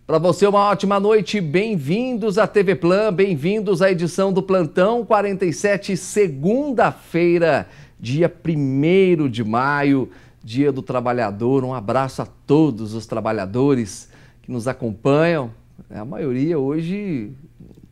Para você, uma ótima noite. Bem-vindos à TV Plan, bem-vindos à edição do Plantão 47, segunda-feira, dia 1º de maio, Dia do Trabalhador. Um abraço a todos os trabalhadores que nos acompanham. A maioria hoje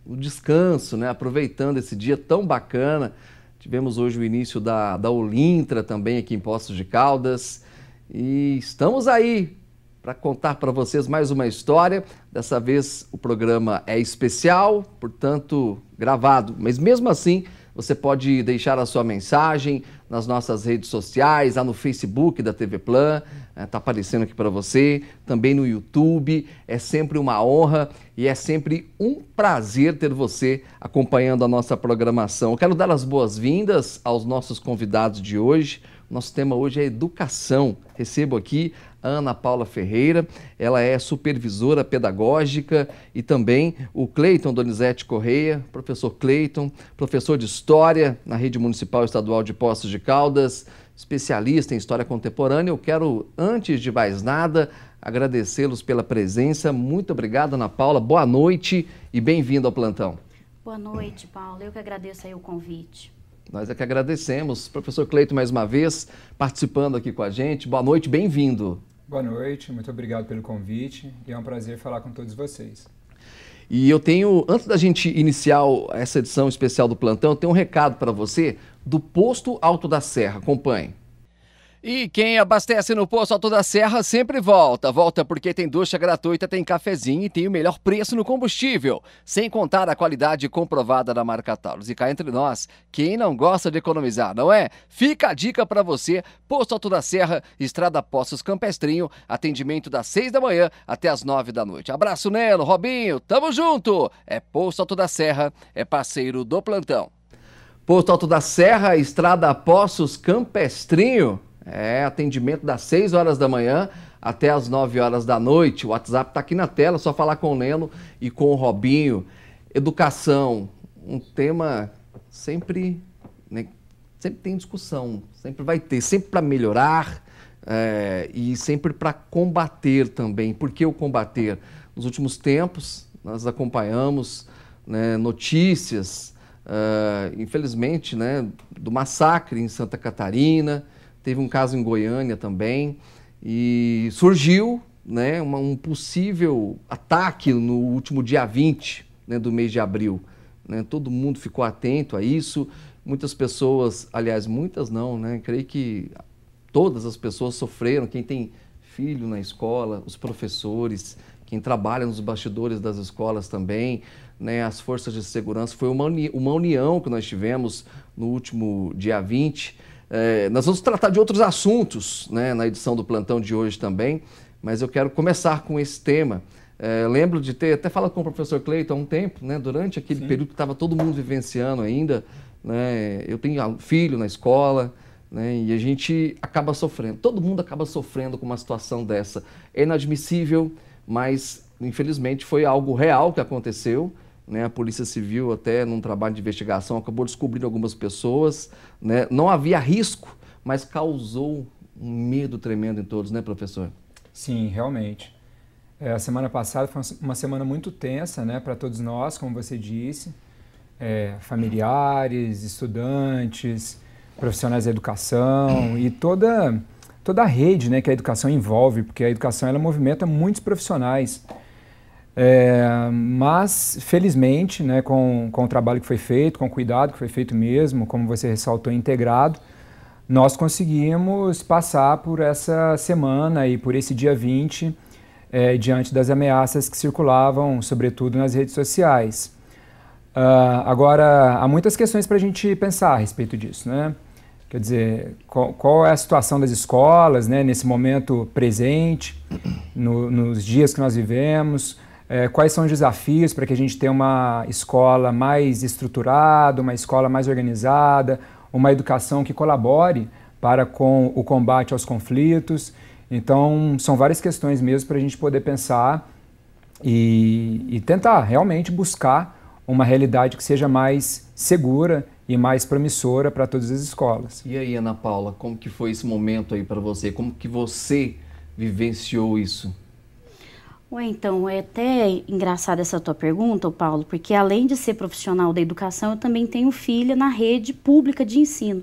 no descanso, né? Aproveitando esse dia tão bacana. Tivemos hoje o início da Olintra também aqui em Poços de Caldas. E estamos aí para contar para vocês mais uma história. Dessa vez o programa é especial, portanto gravado, mas mesmo assim você pode deixar a sua mensagem nas nossas redes sociais, lá no Facebook da TV Plan, tá aparecendo aqui para você, também no YouTube. É sempre uma honra e é sempre um prazer ter você acompanhando a nossa programação. Eu quero dar as boas-vindas aos nossos convidados de hoje. Nosso tema hoje é educação. Recebo aqui a Ana Paula Ferreira, ela é supervisora pedagógica, e também o Cleiton Donizete Correia, professor Cleiton, professor de História na Rede Municipal Estadual de Poços de Caldas, especialista em História Contemporânea. Eu quero, antes de mais nada, agradecê-los pela presença. Muito obrigado, Ana Paula. Boa noite e bem-vindo ao Plantão. Boa noite, Paulo. Eu que agradeço aí o convite. Nós é que agradecemos. Professor Cleiton, mais uma vez, participando aqui com a gente. Boa noite, bem-vindo. Boa noite, muito obrigado pelo convite e é um prazer falar com todos vocês. E eu tenho, antes da gente iniciar essa edição especial do Plantão, eu tenho um recado para você do Posto Alto da Serra. Acompanhe. E quem abastece no Posto Alto da Serra sempre volta. Volta porque tem ducha gratuita, tem cafezinho e tem o melhor preço no combustível. Sem contar a qualidade comprovada da marca Taurus. E cá entre nós, quem não gosta de economizar, não é? Fica a dica para você. Posto Alto da Serra, Estrada Poços Campestrinho. Atendimento das 6 da manhã até as 9 da noite. Abraço, Nelo, Robinho, tamo junto. É Posto Alto da Serra, é parceiro do Plantão. Posto Alto da Serra, Estrada Poços Campestrinho. Atendimento das 6 horas da manhã até as 9 horas da noite. O WhatsApp está aqui na tela, só falar com o Neno e com o Robinho. Educação, um tema sempre, né, sempre tem discussão, sempre vai ter, sempre para melhorar e sempre para combater também. Por que o combater? Nos últimos tempos, nós acompanhamos, né, notícias, infelizmente, né, do massacre em Santa Catarina. Teve um caso em Goiânia também, e surgiu, né, um possível ataque no último dia 20, né, do mês de abril. Né? Todo mundo ficou atento a isso, muitas pessoas, aliás, muitas não, né? Creio que todas as pessoas sofreram, quem tem filho na escola, os professores, quem trabalha nos bastidores das escolas também, né, as forças de segurança. Foi uma união que nós tivemos no último dia 20. Nós vamos tratar de outros assuntos, né, na edição do Plantão de hoje também, mas eu quero começar com esse tema. Lembro de ter até falado com o professor Cleiton há um tempo, né, durante aquele período que estava todo mundo vivenciando ainda. Né, eu tenho filho na escola, né, e a gente acaba sofrendo, todo mundo acaba sofrendo com uma situação dessa. É inadmissível, mas infelizmente foi algo real que aconteceu. Né, a Polícia Civil, até num trabalho de investigação, acabou descobrindo algumas pessoas. Né, não havia risco, mas causou um medo tremendo em todos, né, professor? Sim, realmente. A semana passada foi uma semana muito tensa, né, para todos nós, como você disse. Familiares, estudantes, profissionais da educação e toda a rede, né, que a educação envolve, porque a educação ela movimenta muitos profissionais. Mas, felizmente, né, com o trabalho que foi feito, com o cuidado que foi feito mesmo, como você ressaltou, integrado, nós conseguimos passar por essa semana e por esse dia 20, diante das ameaças que circulavam, sobretudo nas redes sociais. Agora, há muitas questões para a gente pensar a respeito disso, né? Quer dizer, qual é a situação das escolas, né, nesse momento presente, nos dias que nós vivemos? Quais são os desafios para que a gente tenha uma escola mais estruturada, uma escola mais organizada, uma educação que colabore com o combate aos conflitos. Então, são várias questões mesmo para a gente poder pensar e tentar realmente buscar uma realidade que seja mais segura e mais promissora para todas as escolas. E aí, Ana Paula, como que foi esse momento aí para você? Como que você vivenciou isso? Ué, então, é até engraçada essa tua pergunta, Paulo, porque além de ser profissional da educação, eu também tenho filha na rede pública de ensino.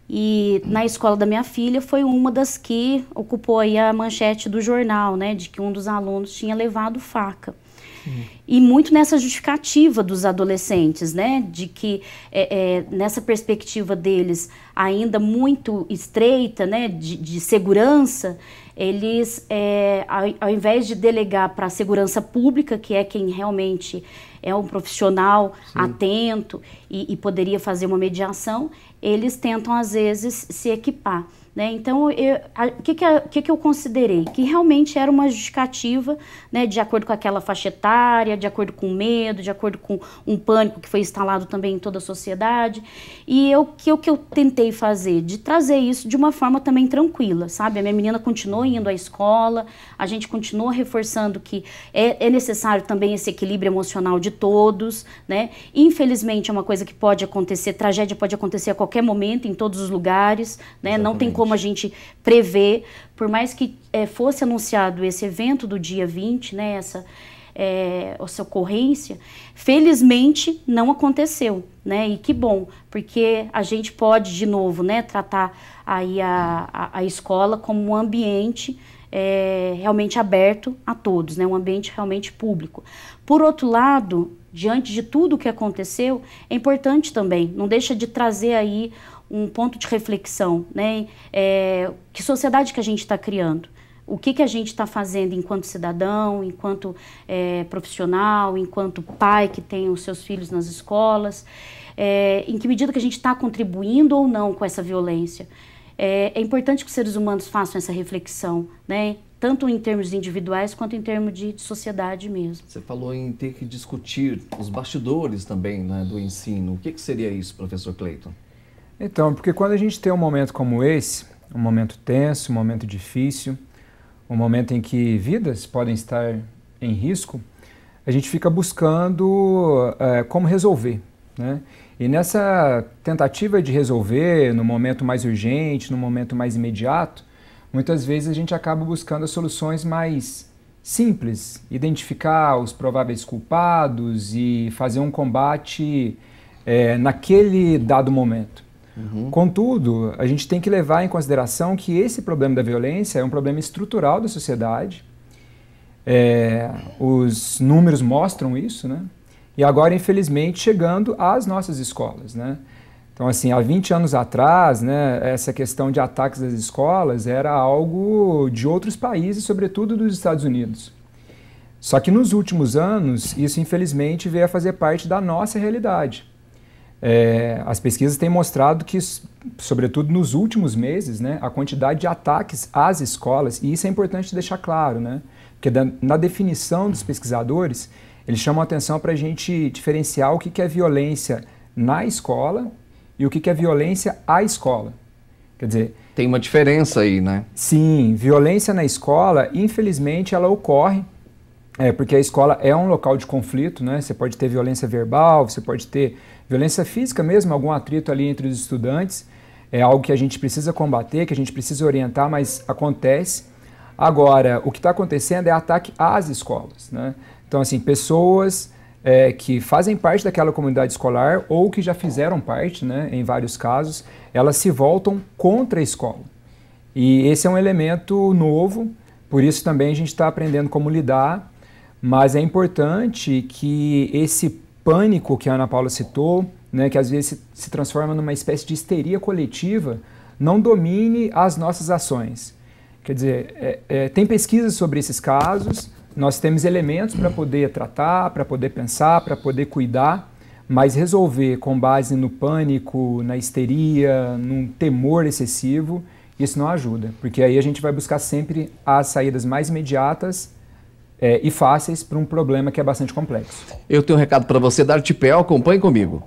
E na escola da minha filha foi uma das que ocupou aí a manchete do jornal, né, de que um dos alunos tinha levado faca. E muito nessa justificativa dos adolescentes, né, de que nessa perspectiva deles ainda muito estreita, né, de segurança, eles, ao invés de delegar para a segurança pública, que é quem realmente é um profissional atento e poderia fazer uma mediação, eles tentam, às vezes, se equipar. Né? Então, o que eu considerei? Que realmente era uma justificativa, né, de acordo com aquela faixa etária, de acordo com o medo, de acordo com um pânico que foi instalado também em toda a sociedade. E o que eu tentei fazer? De trazer isso de uma forma também tranquila, sabe? A minha menina continuou indo à escola, a gente continua reforçando que é necessário também esse equilíbrio emocional de todos, né? Infelizmente, é uma coisa que pode acontecer, tragédia pode acontecer a qualquer momento, em todos os lugares, né? Não tem como a gente prever, por mais que fosse anunciado esse evento do dia 20, né, essa ocorrência, felizmente não aconteceu, né, e que bom, porque a gente pode, de novo, né, tratar aí a escola como um ambiente realmente aberto a todos, né, um ambiente realmente público. Por outro lado, diante de tudo o que aconteceu, é importante também, não deixa de trazer aí um ponto de reflexão, né? Que sociedade que a gente está criando? O que a gente está fazendo enquanto cidadão, enquanto profissional, enquanto pai que tem os seus filhos nas escolas? Em que medida que a gente está contribuindo ou não com essa violência? É importante que os seres humanos façam essa reflexão, né? Tanto em termos individuais quanto em termos de sociedade mesmo. Você falou em ter que discutir os bastidores também, né, do ensino. O que seria isso, professor Cleiton? Então, porque quando a gente tem um momento como esse, um momento tenso, um momento difícil, um momento em que vidas podem estar em risco, a gente fica buscando como resolver, né? E nessa tentativa de resolver no momento mais urgente, no momento mais imediato, muitas vezes a gente acaba buscando as soluções mais simples, identificar os prováveis culpados e fazer um combate naquele dado momento. Contudo, a gente tem que levar em consideração que esse problema da violência é um problema estrutural da sociedade. Os números mostram isso, né? E agora, infelizmente, chegando às nossas escolas, né? Então, assim, há 20 anos atrás, né, essa questão de ataques às escolas era algo de outros países, sobretudo dos Estados Unidos. Só que nos últimos anos, isso, infelizmente, veio a fazer parte da nossa realidade. As pesquisas têm mostrado que, sobretudo nos últimos meses, né, a quantidade de ataques às escolas, e isso é importante deixar claro, né, porque na definição dos pesquisadores, eles chamam a atenção para a gente diferenciar o que é violência na escola e o que é violência à escola. Quer dizer... Tem uma diferença aí, né? Sim, violência na escola, infelizmente, ela ocorre, porque a escola é um local de conflito, né? Você pode ter violência verbal, você pode ter violência física mesmo, algum atrito ali entre os estudantes, é algo que a gente precisa combater, que a gente precisa orientar, mas acontece. Agora, o que está acontecendo é ataque às escolas, né? Então, assim, pessoas que fazem parte daquela comunidade escolar ou que já fizeram parte, né, em vários casos, elas se voltam contra a escola. E esse é um elemento novo, por isso também a gente está aprendendo como lidar, mas é importante que esse pânico que a Ana Paula citou, né, que às vezes se transforma numa espécie de histeria coletiva, não domine as nossas ações. Quer dizer, tem pesquisas sobre esses casos, nós temos elementos para poder tratar, para poder pensar, para poder cuidar, mas resolver com base no pânico, na histeria, num temor excessivo, isso não ajuda, porque aí a gente vai buscar sempre as saídas mais imediatas e fáceis para um problema que é bastante complexo. Eu tenho um recado para você da Artipel, acompanhe comigo.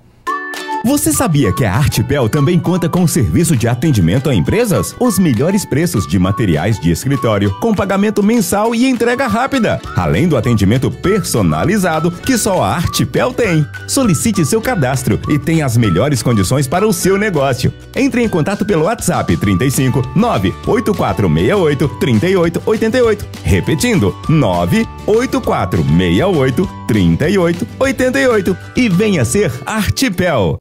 Você sabia que a Artipel também conta com um serviço de atendimento a empresas? Os melhores preços de materiais de escritório, com pagamento mensal e entrega rápida. Além do atendimento personalizado que só a Artipel tem. Solicite seu cadastro e tenha as melhores condições para o seu negócio. Entre em contato pelo WhatsApp 35 98468 3888. Repetindo, 98468 3888. E venha ser Artipel.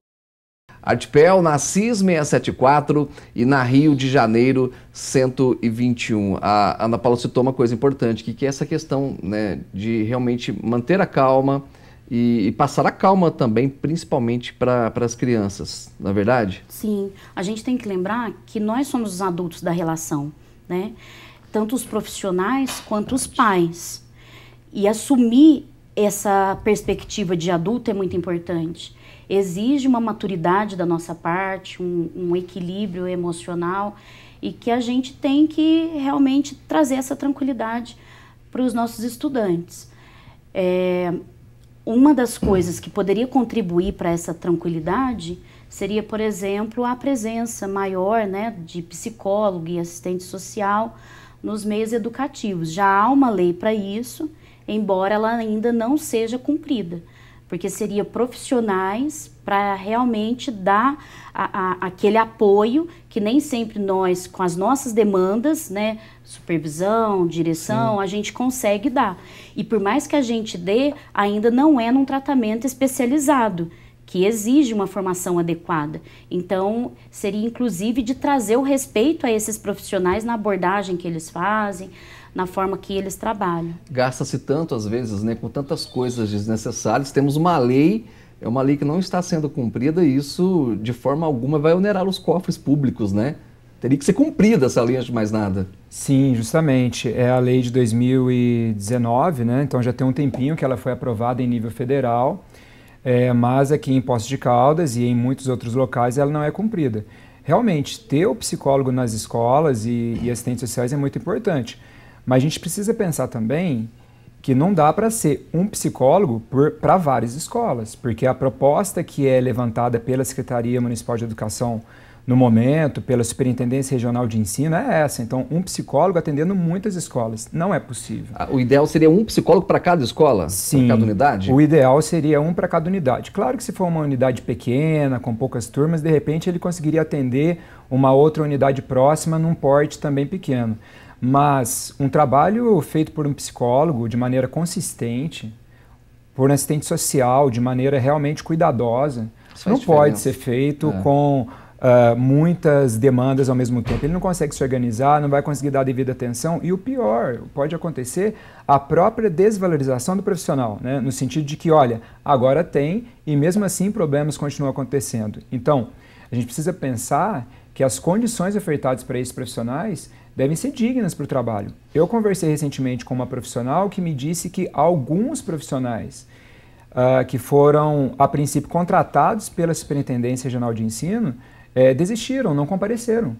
Artipel na CIS 674 e na Rio de Janeiro 121. A Ana Paula citou uma coisa importante, que é essa questão, né, de realmente manter a calma e passar a calma também, principalmente para as crianças, não é verdade? Sim, a gente tem que lembrar que nós somos os adultos da relação, né? Tanto os profissionais quanto os pais. E assumir essa perspectiva de adulto é muito importante. Exige uma maturidade da nossa parte, um equilíbrio emocional e que a gente tem que realmente trazer essa tranquilidade para os nossos estudantes. Uma das coisas que poderia contribuir para essa tranquilidade seria, por exemplo, a presença maior, né, de psicólogo e assistente social nos meios educativos. Já há uma lei para isso, embora ela ainda não seja cumprida, porque seria profissionais para realmente dar aquele apoio que nem sempre nós, com as nossas demandas, né, supervisão, direção, sim, a gente consegue dar. E por mais que a gente dê, ainda não é num tratamento especializado, que exige uma formação adequada. Então, seria inclusive de trazer o respeito a esses profissionais na abordagem que eles fazem, na forma que eles trabalham. Gasta-se tanto, às vezes, né, com tantas coisas desnecessárias. Temos uma lei, é uma lei que não está sendo cumprida e isso, de forma alguma, vai onerar os cofres públicos, né? Teria que ser cumprida essa lei, antes de mais nada. Sim, justamente. É a lei de 2019, né? Então já tem um tempinho que ela foi aprovada em nível federal, mas aqui em Poços de Caldas e em muitos outros locais ela não é cumprida. Realmente, ter o psicólogo nas escolas e assistentes sociais é muito importante. Mas a gente precisa pensar também que não dá para ser um psicólogo para várias escolas, porque a proposta que é levantada pela Secretaria Municipal de Educação no momento, pela Superintendência Regional de Ensino, é essa. Então, um psicólogo atendendo muitas escolas. Não é possível. O ideal seria um psicólogo para cada escola? Sim. Para cada unidade? O ideal seria um para cada unidade. Claro que se for uma unidade pequena, com poucas turmas, de repente ele conseguiria atender uma outra unidade próxima num porte também pequeno. Mas um trabalho feito por um psicólogo de maneira consistente, por um assistente social de maneira realmente cuidadosa, não pode ser feito com muitas demandas ao mesmo tempo. Ele não consegue se organizar, não vai conseguir dar a devida atenção e o pior, pode acontecer a própria desvalorização do profissional, né? No sentido de que, olha, agora tem e mesmo assim problemas continuam acontecendo. Então, a gente precisa pensar que as condições ofertadas para esses profissionais devem ser dignas para o trabalho. Eu conversei recentemente com uma profissional que me disse que alguns profissionais que foram, a princípio, contratados pela Superintendência Regional de Ensino desistiram, não compareceram.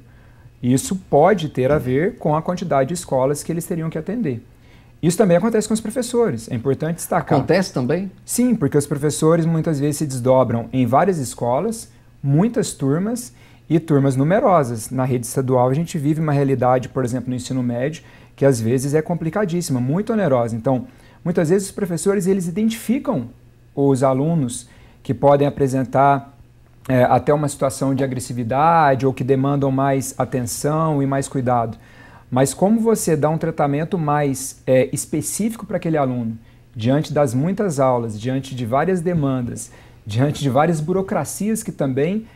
Isso pode ter a ver com a quantidade de escolas que eles teriam que atender. Isso também acontece com os professores, é importante destacar. Acontece também? Sim, porque os professores muitas vezes se desdobram em várias escolas, muitas turmas, e turmas numerosas. Na rede estadual a gente vive uma realidade, por exemplo, no ensino médio, que às vezes é complicadíssima, muito onerosa. Então, muitas vezes os professores eles identificam os alunos que podem apresentar até uma situação de agressividade ou que demandam mais atenção e mais cuidado. Mas como você dá um tratamento mais específico para aquele aluno, diante das muitas aulas, diante de várias demandas, diante de várias burocracias que também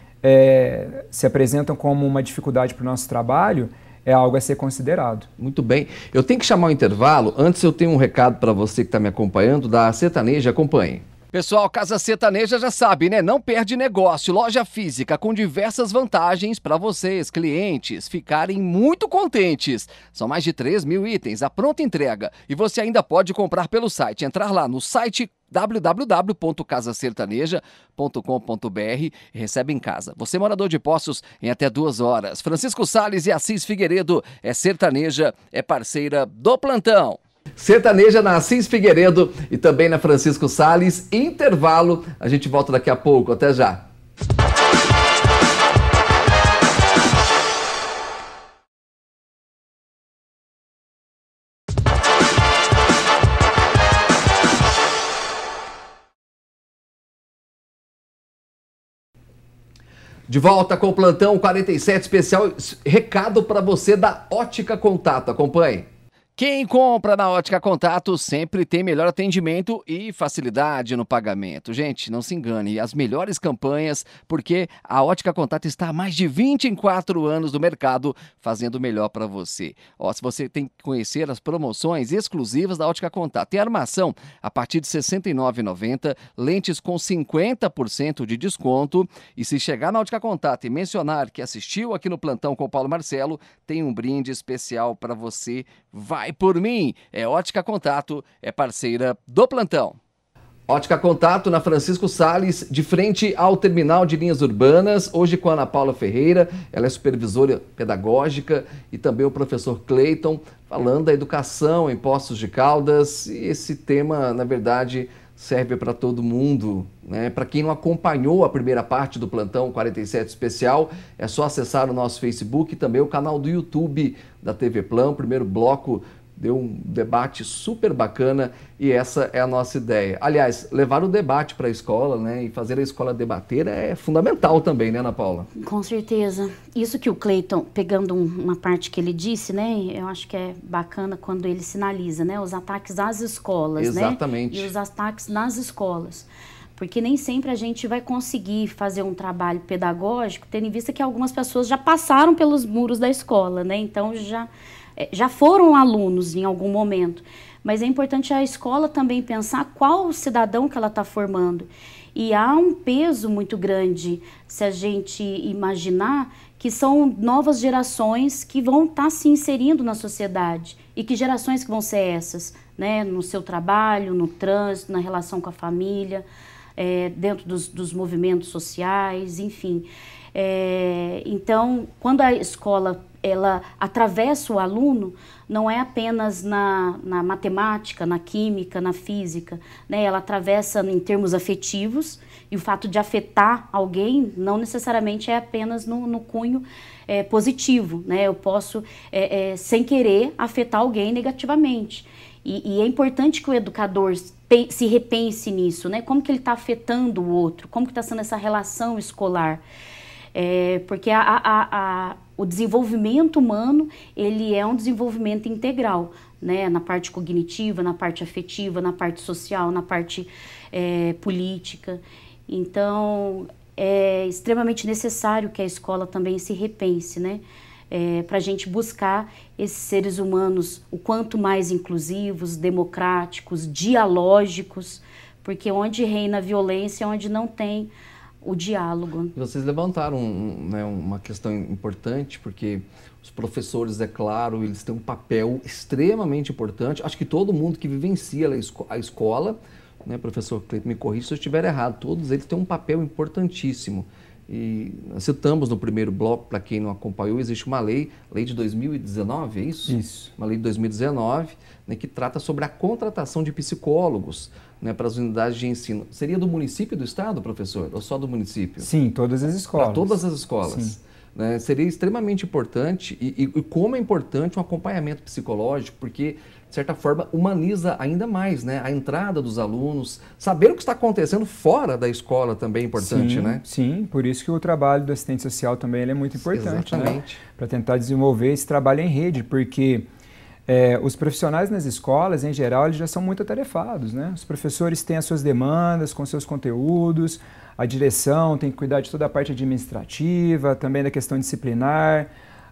se apresentam como uma dificuldade para o nosso trabalho, é algo a ser considerado. Muito bem. Eu tenho que chamar o intervalo. Antes eu tenho um recado para você que está me acompanhando, da Sertaneja. Acompanhe. Pessoal, Casa Sertaneja já sabe, né? Não perde negócio. Loja física com diversas vantagens para vocês, clientes, ficarem muito contentes. São mais de 3.000 itens, a pronta entrega. E você ainda pode comprar pelo site. Entrar lá no site www.casasertaneja.com.br e recebe em casa. Você morador de Poços em até 2 horas. Francisco Salles e Assis Figueiredo é sertaneja, é parceira do plantão. Sertaneja na Assis Figueiredo e também na Francisco Salles. Intervalo, a gente volta daqui a pouco. Até já. De volta com o Plantão 47 especial, recado para você da Ótica Contato, acompanhe. Quem compra na Ótica Contato sempre tem melhor atendimento e facilidade no pagamento. Gente, não se engane, as melhores campanhas, porque a Ótica Contato está há mais de 24 anos no mercado, fazendo o melhor para você. Ó, se você tem que conhecer as promoções exclusivas da Ótica Contato, tem armação a partir de R$ 69,90, lentes com 50% de desconto, e se chegar na Ótica Contato e mencionar que assistiu aqui no Plantão com o Paulo Marcelo, tem um brinde especial para você. Vai por mim, é Ótica Contato, é parceira do Plantão. Ótica Contato na Francisco Salles, de frente ao terminal de linhas urbanas, hoje com a Ana Paula Ferreira, ela é supervisora pedagógica, e também o professor Cleiton, falando da educação em Poços de Caldas, e esse tema, na verdade, serve para todo mundo, né? Para quem não acompanhou a primeira parte do Plantão 47 especial, é só acessar o nosso Facebook e também o canal do YouTube da TV Plan. O primeiro bloco deu um debate super bacana e essa é a nossa ideia. Aliás, levar o debate para a escola, né, e fazer a escola debater é fundamental também, né, Ana Paula? Com certeza. Isso que o Cleiton, pegando uma parte que ele disse, né, eu acho que é bacana quando ele sinaliza, né, os ataques às escolas, exatamente, né, e os ataques nas escolas. Porque nem sempre a gente vai conseguir fazer um trabalho pedagógico, tendo em vista que algumas pessoas já passaram pelos muros da escola, né, então já foram alunos em algum momento, mas é importante a escola também pensar qual o cidadão que ela está formando. E há um peso muito grande se a gente imaginar que são novas gerações que vão estar se inserindo na sociedade. E que gerações que vão ser essas, né? No seu trabalho, no trânsito, na relação com a família, dentro dos movimentos sociais, enfim. Então, quando a escola ela atravessa o aluno, não é apenas na matemática, na química, na física, né? Ela atravessa em termos afetivos, e o fato de afetar alguém não necessariamente é apenas no cunho positivo, né? Eu posso, sem querer, afetar alguém negativamente. E é importante que o educador se repense nisso, né? Como que ele está afetando o outro? Como que está sendo essa relação escolar? Porque o desenvolvimento humano, ele é um desenvolvimento integral, né? Na parte cognitiva, na parte afetiva, na parte social, na parte política. Então, é extremamente necessário que a escola também se repense, né? Para a gente buscar esses seres humanos o quanto mais inclusivos, democráticos, dialógicos, porque onde reina a violência é onde não tem o diálogo. Vocês levantaram uma questão importante, porque os professores, é claro, eles têm um papel extremamente importante. Acho que todo mundo que vivencia a escola, né, professor Cleiton, me corrija se eu estiver errado, todos eles têm um papel importantíssimo. E nós citamos no primeiro bloco, para quem não acompanhou, existe uma lei de 2019, é isso? Isso. Uma lei de 2019, né, que trata sobre a contratação de psicólogos, né, para as unidades de ensino. Seria do município e do estado, professor? Ou só do município? Sim, todas as escolas. Para todas as escolas. Né, seria extremamente importante, e como é importante um acompanhamento psicológico, porque, de certa forma, humaniza ainda mais, né, a entrada dos alunos. Saber o que está acontecendo fora da escola também é importante, sim, né? Sim, por isso que o trabalho do assistente social também ele é muito importante. Exatamente. Né? Para tentar desenvolver esse trabalho em rede, porque os profissionais nas escolas, em geral, eles já são muito atarefados, né? Os professores têm as suas demandas com seus conteúdos, a direção tem que cuidar de toda a parte administrativa, também da questão disciplinar,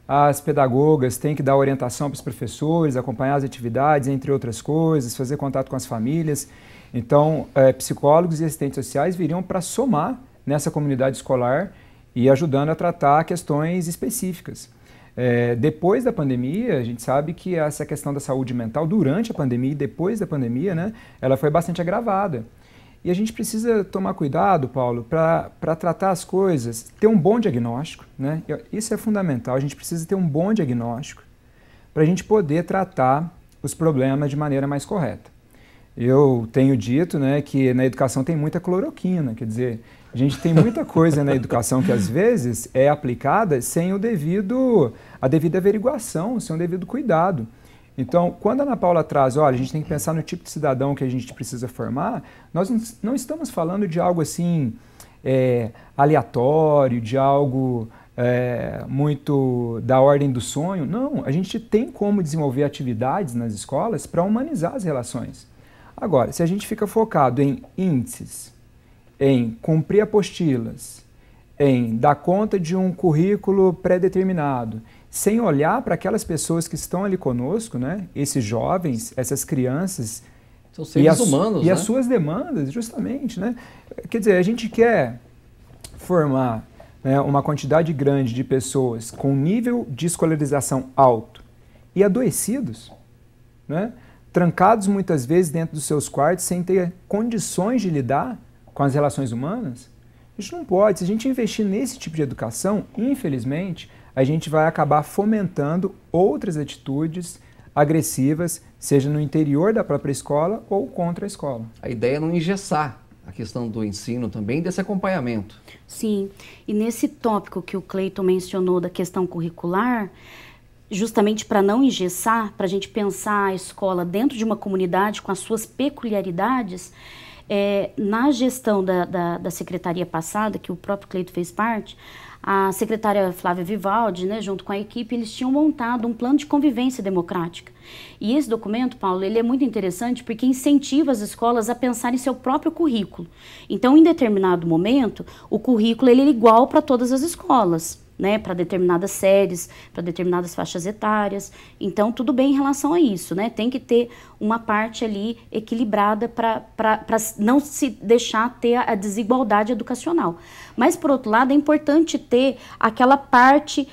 as pedagogas têm que dar orientação para os professores, acompanhar as atividades, entre outras coisas, fazer contato com as famílias. Então, psicólogos e assistentes sociais viriam para somar nessa comunidade escolar e ajudando a tratar questões específicas. Depois da pandemia, a gente sabe que essa questão da saúde mental, durante a pandemia e depois da pandemia, né, ela foi bastante agravada. E a gente precisa tomar cuidado, Paulo, para tratar as coisas, ter um bom diagnóstico, né? Isso é fundamental, a gente precisa ter um bom diagnóstico para a gente poder tratar os problemas de maneira mais correta. Eu tenho dito, né, que na educação tem muita cloroquina, quer dizer, a gente tem muita coisa na educação que às vezes é aplicada sem a devida averiguação, sem o devido cuidado. Então, quando a Ana Paula traz, olha, a gente tem que pensar no tipo de cidadão que a gente precisa formar, nós não estamos falando de algo assim aleatório, de algo muito da ordem do sonho. Não, a gente tem como desenvolver atividades nas escolas para humanizar as relações. Agora, se a gente fica focado em índices, em cumprir apostilas, em dar conta de um currículo pré-determinado, sem olhar para aquelas pessoas que estão ali conosco, né? Esses jovens, essas crianças, são seres humanos, e as suas demandas, justamente, né? Quer dizer, a gente quer formar, né, uma quantidade grande de pessoas com nível de escolarização alto e adoecidos, né? Trancados muitas vezes dentro dos seus quartos sem ter condições de lidar com as relações humanas. A gente não pode. Se a gente investir nesse tipo de educação, infelizmente, a gente vai acabar fomentando outras atitudes agressivas, seja no interior da própria escola ou contra a escola. A ideia é não engessar a questão do ensino também, desse acompanhamento. Sim, e nesse tópico que o Cleiton mencionou da questão curricular, justamente para não engessar, para a gente pensar a escola dentro de uma comunidade com as suas peculiaridades, na gestão da secretaria passada, que o próprio Cleiton fez parte, a secretária Flávia Vivaldi, né, junto com a equipe, eles tinham montado um plano de convivência democrática. E esse documento, Paulo, ele é muito interessante porque incentiva as escolas a pensar em seu próprio currículo. Então, em determinado momento, o currículo ele é igual para todas as escolas, né, para determinadas séries, para determinadas faixas etárias. Então, tudo bem em relação a isso, né? Tem que ter uma parte ali equilibrada para não se deixar ter a desigualdade educacional. Mas, por outro lado, é importante ter aquela parte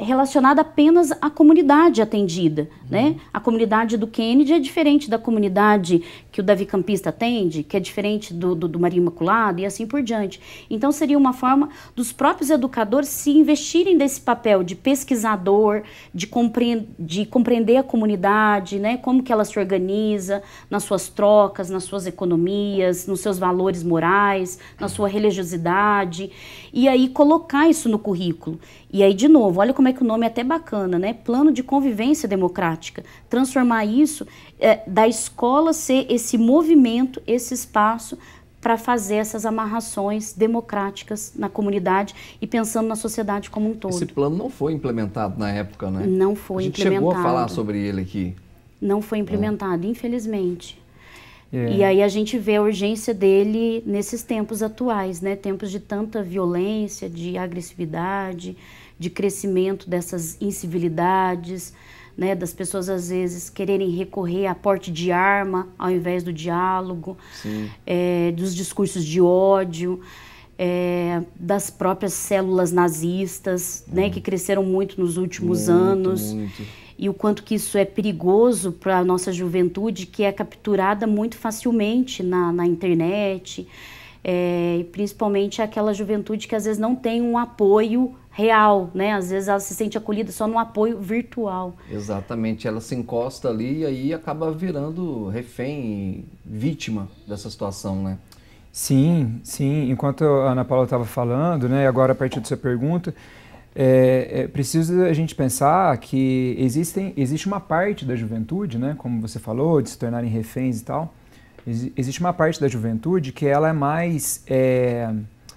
relacionada apenas à comunidade atendida, né? A comunidade do Kennedy é diferente da comunidade que o Davi Campista atende, que é diferente do Maria Imaculada e assim por diante. Então, seria uma forma dos próprios educadores se investirem nesse papel de pesquisador, de compreender a comunidade, né? Como que ela se organiza nas suas trocas, nas suas economias, nos seus valores morais, na sua religiosidade, e aí colocar isso no currículo. E aí, de novo, olha como é que o nome é até bacana, né? Plano de convivência democrática. Transformar isso, da escola ser esse movimento, esse espaço para fazer essas amarrações democráticas na comunidade e pensando na sociedade como um todo. Esse plano não foi implementado na época, né? Não foi implementado. A gente chegou a falar sobre ele aqui. Não foi implementado, infelizmente. E aí a gente vê a urgência dele nesses tempos atuais, né? Tempos de tanta violência, de agressividade, de crescimento dessas incivilidades, né? Das pessoas às vezes quererem recorrer a porte de arma ao invés do diálogo, dos discursos de ódio, das próprias células nazistas, né? Que cresceram muito nos últimos anos. E o quanto que isso é perigoso para a nossa juventude, que é capturada muito facilmente na internet, principalmente aquela juventude que às vezes não tem um apoio real, né? Às vezes ela se sente acolhida só no apoio virtual. Exatamente, ela se encosta ali e aí acaba virando refém, vítima dessa situação, né? Sim, sim. Enquanto a Ana Paula estava falando, né, agora a partir da sua pergunta, preciso a gente pensar que existe uma parte da juventude, né, como você falou, de se tornarem reféns e tal, existe uma parte da juventude que ela é mais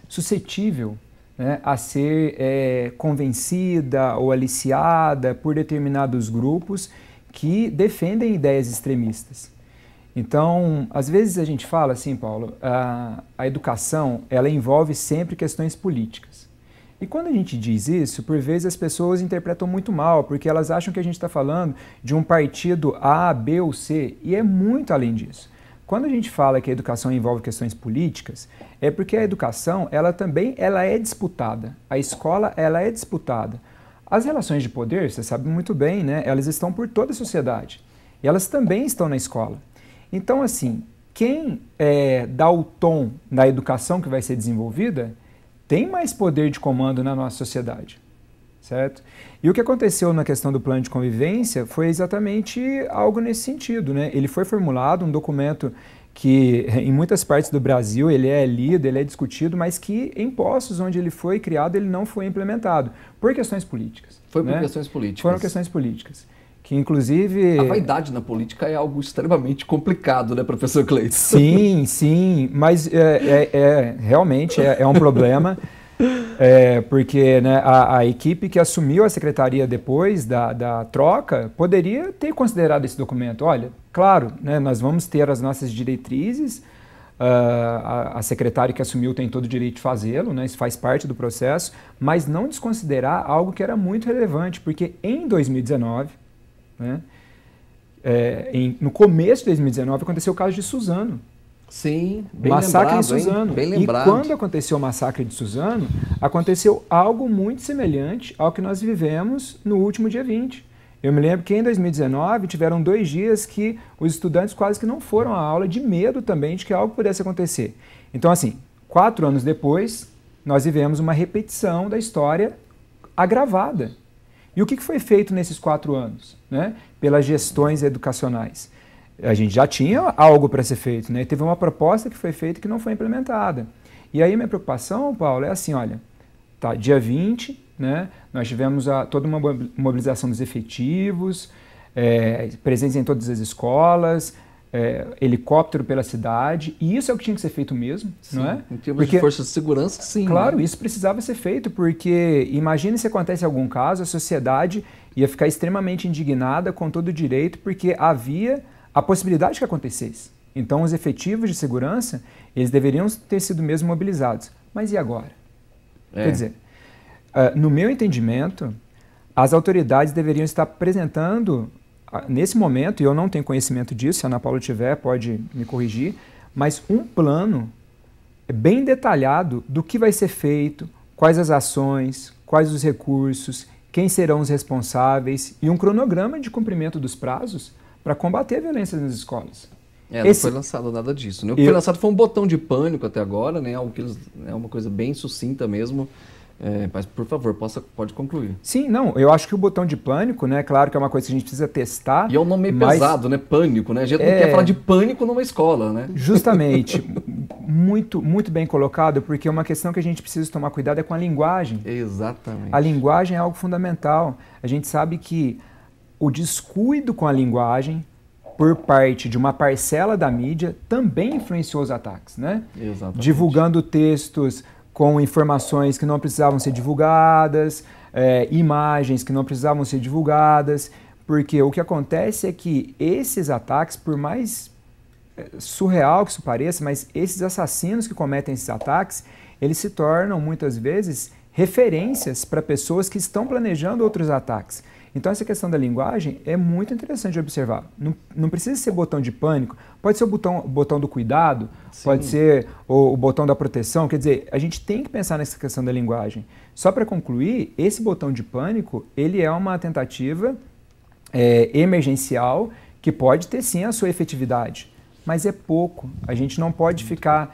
suscetível, né, a ser convencida ou aliciada por determinados grupos que defendem ideias extremistas. Então, às vezes a gente fala assim, Paulo, a educação ela envolve sempre questões políticas. E quando a gente diz isso, por vezes as pessoas interpretam muito mal, porque elas acham que a gente está falando de um partido A, B ou C, e é muito além disso. Quando a gente fala que a educação envolve questões políticas, é porque a educação ela é disputada, a escola ela é disputada. As relações de poder, você sabe muito bem, né? Elas estão por toda a sociedade, e elas também estão na escola. Então, assim, quem dá o tom na educação que vai ser desenvolvida tem mais poder de comando na nossa sociedade, certo? E o que aconteceu na questão do plano de convivência foi exatamente algo nesse sentido, né? Ele foi formulado, um documento que em muitas partes do Brasil ele é lido, ele é discutido, mas que em postos onde ele foi criado ele não foi implementado, por questões políticas. Foi por questões políticas. Foram questões políticas. que inclusive... A vaidade na política é algo extremamente complicado, né, professor Cleiton? Sim, sim, mas realmente é um problema, porque, né, a equipe que assumiu a secretaria depois da troca poderia ter considerado esse documento. Olha, claro, né, nós vamos ter as nossas diretrizes, a secretária que assumiu tem todo o direito de fazê-lo, né, isso faz parte do processo, mas não desconsiderar algo que era muito relevante, porque em 2019, né, no começo de 2019 aconteceu o caso de Suzano. Sim, bem massacre lembrado, em Suzano. Bem lembrado. E quando aconteceu o massacre de Suzano, aconteceu algo muito semelhante ao que nós vivemos no último dia 20. Eu me lembro que em 2019 tiveram 2 dias que os estudantes quase que não foram à aula, de medo também de que algo pudesse acontecer. Então, assim, 4 anos depois, nós vivemos uma repetição da história agravada. E o que foi feito nesses 4 anos, né, pelas gestões educacionais? A gente já tinha algo para ser feito, né? Teve uma proposta que foi feita que não foi implementada. E aí minha preocupação, Paulo, é assim, olha, tá, dia 20, né, nós tivemos toda uma mobilização dos efetivos, presentes em todas as escolas, helicóptero pela cidade, e isso é o que tinha que ser feito mesmo, sim, não é? Em termos de força de segurança, sim. Claro, né? Isso precisava ser feito, porque imagine se acontece algum caso, a sociedade ia ficar extremamente indignada com todo o direito, porque havia a possibilidade que acontecesse. Então, os efetivos de segurança, eles deveriam ter sido mesmo mobilizados. Mas e agora? Quer dizer, no meu entendimento, as autoridades deveriam estar apresentando, nesse momento, e eu não tenho conhecimento disso, se a Ana Paula tiver, pode me corrigir, mas um plano bem detalhado do que vai ser feito, quais as ações, quais os recursos, quem serão os responsáveis e um cronograma de cumprimento dos prazos para combater a violência nas escolas. Não foi lançado nada disso, né? O que foi lançado foi um botão de pânico até agora, né? Algo que é uma coisa bem sucinta mesmo. Mas, por favor, pode concluir. Sim, não, eu acho que o botão de pânico, né, claro que é uma coisa que a gente precisa testar. E é um nome meio pesado, né, pânico, né? A gente não quer falar de pânico numa escola, né? Justamente, muito, muito bem colocado, porque uma questão que a gente precisa tomar cuidado é com a linguagem. Exatamente. A linguagem é algo fundamental. A gente sabe que o descuido com a linguagem, por parte de uma parcela da mídia, também influenciou os ataques, né? Exatamente. Divulgando textos com informações que não precisavam ser divulgadas, imagens que não precisavam ser divulgadas, porque o que acontece é que esses ataques, por mais surreal que isso pareça, mas esses assassinos que cometem esses ataques, eles se tornam muitas vezes referências para pessoas que estão planejando outros ataques. Então essa questão da linguagem é muito interessante de observar. Não precisa ser botão de pânico, pode ser o botão do cuidado, sim, pode ser o botão da proteção, quer dizer, a gente tem que pensar nessa questão da linguagem. Só para concluir, esse botão de pânico, ele é uma tentativa emergencial que pode ter sim a sua efetividade, mas é pouco. A gente não pode ficar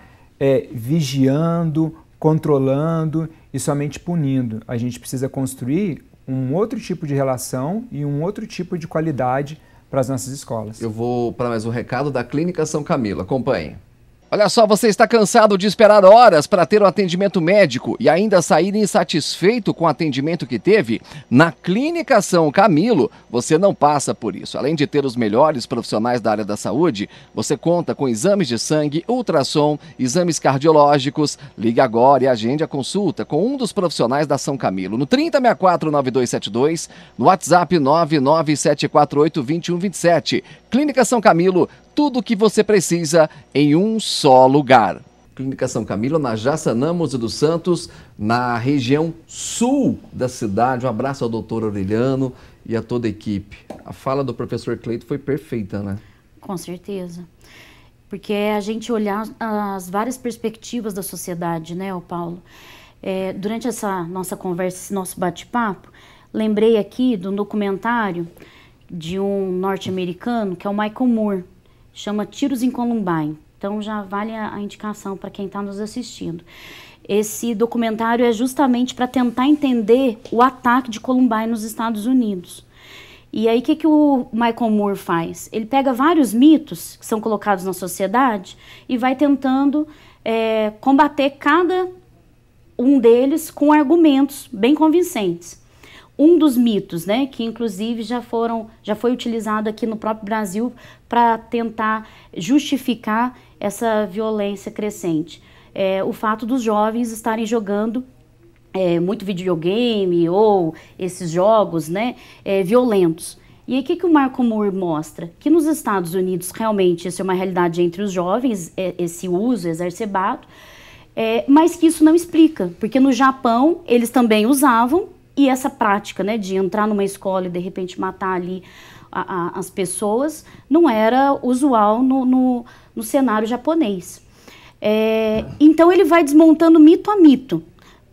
vigiando, controlando e somente punindo. A gente precisa construir um outro tipo de relação e um outro tipo de qualidade para as nossas escolas. Eu vou para mais um recado da Clínica São Camilo. Acompanhe. Olha só, você está cansado de esperar horas para ter um atendimento médico e ainda sair insatisfeito com o atendimento que teve? Na Clínica São Camilo, você não passa por isso. Além de ter os melhores profissionais da área da saúde, você conta com exames de sangue, ultrassom, exames cardiológicos. Ligue agora e agende a consulta com um dos profissionais da São Camilo no 3064-9272, no WhatsApp 99748-2127. Clínica São Camilo, tudo o que você precisa em um só lugar. Clínica São Camilo, na Jaçanã, Moza dos Santos, na região sul da cidade. Um abraço ao doutor Aureliano e a toda a equipe. A fala do professor Cleiton foi perfeita, né? Com certeza. Porque é a gente olhar as várias perspectivas da sociedade, né, Paulo? Durante essa nossa conversa, esse nosso bate-papo, lembrei aqui de um documentário de um norte-americano, que é o Michael Moore, chama Tiros em Columbine. Então já vale a indicação para quem está nos assistindo. Esse documentário é justamente para tentar entender o ataque de Columbine nos Estados Unidos. E aí o que o Michael Moore faz? Ele pega vários mitos que são colocados na sociedade e vai tentando combater cada um deles com argumentos bem convincentes. um dos mitos, né, que inclusive já foi utilizado aqui no próprio Brasil para tentar justificar essa violência crescente. O fato dos jovens estarem jogando muito videogame ou esses jogos, né, violentos. E aí o que o Marco Moore mostra? Que nos Estados Unidos realmente isso é uma realidade entre os jovens, esse uso exacerbado, mas que isso não explica, porque no Japão eles também usavam, e essa prática, né, de entrar numa escola e de repente matar ali as pessoas não era usual no cenário japonês. Então ele vai desmontando mito a mito,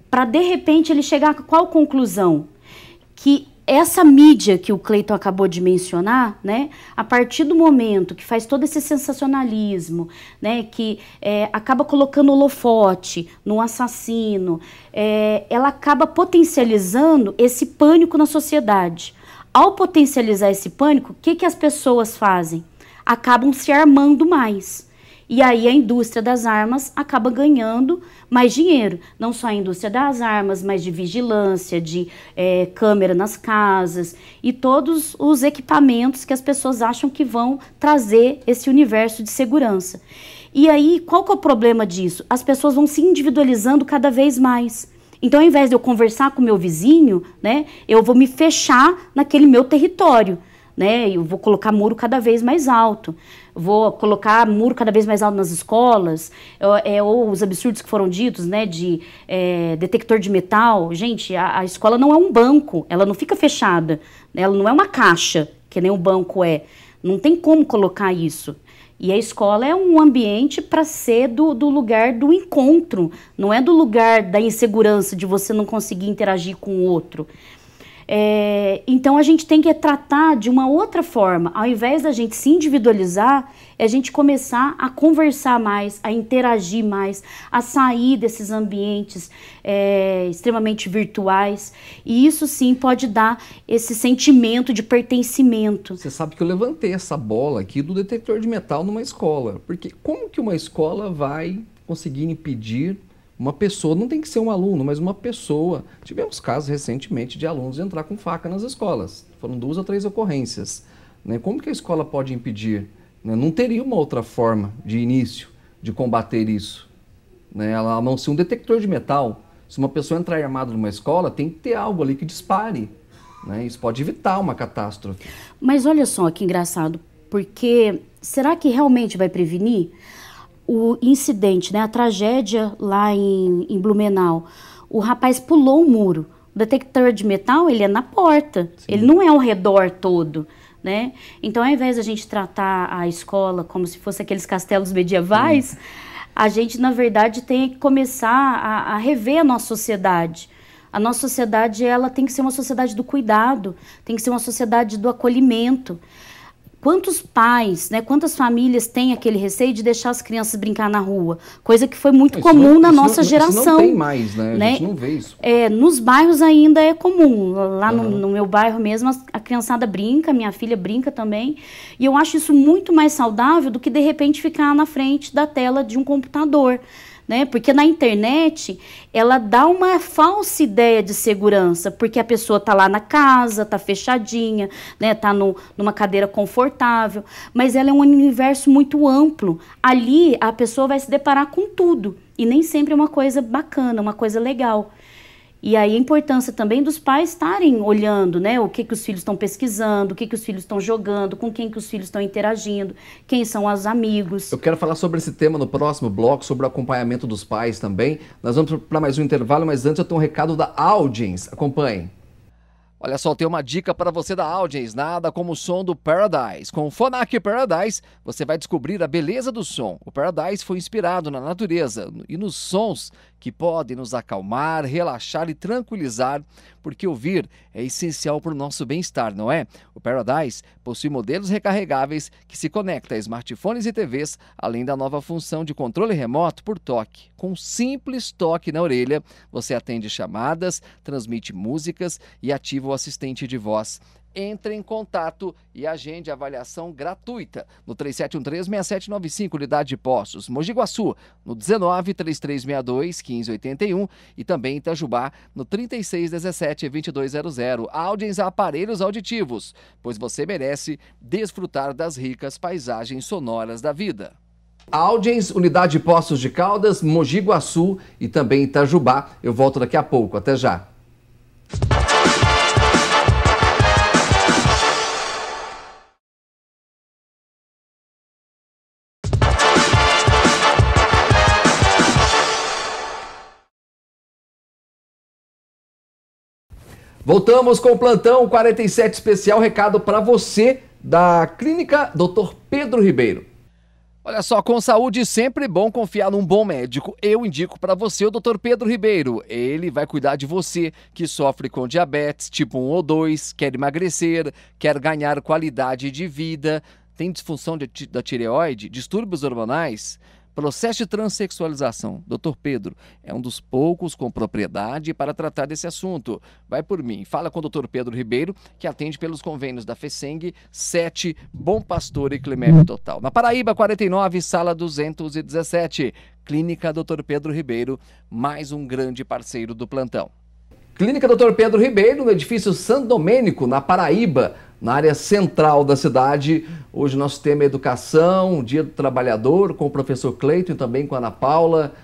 para de repente ele chegar a qual conclusão? Que essa mídia que o Cleiton acabou de mencionar, né, a partir do momento que faz todo esse sensacionalismo, né, que acaba colocando holofote no assassino, ela acaba potencializando esse pânico na sociedade. Ao potencializar esse pânico, o que as pessoas fazem? Acabam se armando mais. E aí a indústria das armas acaba ganhando mais dinheiro. Não só a indústria das armas, mas de vigilância, de câmera nas casas e todos os equipamentos que as pessoas acham que vão trazer esse universo de segurança. E aí, qual que é o problema disso? As pessoas vão se individualizando cada vez mais. Então, ao invés de eu conversar com o meu vizinho, né, eu vou me fechar naquele meu território. Né, eu vou colocar muro cada vez mais alto, vou colocar muro cada vez mais alto nas escolas, ou os absurdos que foram ditos, né, de detector de metal. Gente, a escola não é um banco, ela não fica fechada, né, ela não é uma caixa, que nem o banco é, não tem como colocar isso. E a escola é um ambiente para ser do lugar do encontro, não é do lugar da insegurança, de você não conseguir interagir com o outro. Então a gente tem que tratar de uma outra forma. Ao invés da gente se individualizar, é a gente começar a conversar mais, a interagir mais, a sair desses ambientes extremamente virtuais. E isso sim pode dar esse sentimento de pertencimento. Você sabe que eu levantei essa bola aqui do detector de metal numa escola. Porque como que uma escola vai conseguir impedir uma pessoa, não tem que ser um aluno, mas uma pessoa. Tivemos casos recentemente de alunos entrar com faca nas escolas. Foram 2 ou 3 ocorrências. Né? Como que a escola pode impedir? Né? Não teria uma outra forma de início de combater isso. Né? A não ser um detector de metal. Se uma pessoa entrar armada numa escola, tem que ter algo ali que dispare. Né? Isso pode evitar uma catástrofe. Mas olha só que engraçado, porque será que realmente vai prevenir? O incidente, né, a tragédia lá em Blumenau, o rapaz pulou o muro. O detector de metal, ele é na porta, sim, ele não é ao redor todo, né? Então, ao invés de a gente tratar a escola como se fosse aqueles castelos medievais, a gente, na verdade, tem que começar a rever a nossa sociedade. A nossa sociedade, ela tem que ser uma sociedade do cuidado, tem que ser uma sociedade do acolhimento. Quantos pais, né, quantas famílias têm aquele receio de deixar as crianças brincar na rua? Coisa que foi muito comum na nossa geração. Isso não tem mais, né? A gente não vê isso. Nos bairros ainda é comum. Lá no meu bairro mesmo, a criançada brinca, minha filha brinca também. E eu acho isso muito mais saudável do que, de repente, ficar na frente da tela de um computador. Né? Porque na internet ela dá uma falsa ideia de segurança, porque a pessoa está lá na casa, está fechadinha, né? Está numa cadeira confortável, mas ela é um universo muito amplo. Ali a pessoa vai se deparar com tudo e nem sempre é uma coisa bacana, uma coisa legal. E aí a importância também dos pais estarem olhando, né, o que os filhos estão pesquisando, o que os filhos estão jogando, com quem que os filhos estão interagindo, quem são os amigos. Eu quero falar sobre esse tema no próximo bloco, sobre o acompanhamento dos pais também. Nós vamos para mais um intervalo, mas antes eu tenho um recado da Audience. Acompanhe. Olha só, tem uma dica para você da Audience, nada como o som do Paradise. Com o Phonak Paradise, você vai descobrir a beleza do som. O Paradise foi inspirado na natureza e nos sons que podem nos acalmar, relaxar e tranquilizar, porque ouvir é essencial para o nosso bem-estar, não é? O Paradise possui modelos recarregáveis que se conectam a smartphones e TVs, além da nova função de controle remoto por toque. Com um simples toque na orelha, você atende chamadas, transmite músicas e ativa o assistente de voz. entre em contato e agende avaliação gratuita no 3713-6795, Unidade de Postos, Mogi Guaçu, no 19-3362-1581 e também em Itajubá, no 3617-2200. Audiens Aparelhos Auditivos, pois você merece desfrutar das ricas paisagens sonoras da vida. Audiens, Unidade de Postos de Caldas, Mogi Guaçu e também Itajubá. Eu volto daqui a pouco. Até já. Voltamos com o Plantão 47 Especial, recado para você da Clínica Dr. Pedro Ribeiro. Olha só, com saúde sempre bom confiar num bom médico. Eu indico para você o Dr. Pedro Ribeiro. Ele vai cuidar de você que sofre com diabetes tipo 1 ou 2, quer emagrecer, quer ganhar qualidade de vida, tem disfunção da tireoide, distúrbios hormonais, processo de transexualização. Dr. Pedro é um dos poucos com propriedade para tratar desse assunto. Vai por mim, fala com o Dr. Pedro Ribeiro, que atende pelos convênios da FESENG, 7, Bom Pastor e Climep Total. Na Paraíba, 49, sala 217. Clínica Dr. Pedro Ribeiro, mais um grande parceiro do Plantão. Clínica Dr. Pedro Ribeiro, no edifício Santo Domênico, na Paraíba, na área central da cidade. Hoje nosso tema é educação, Dia do Trabalhador, com o professor Cleiton e também com a Ana Paula.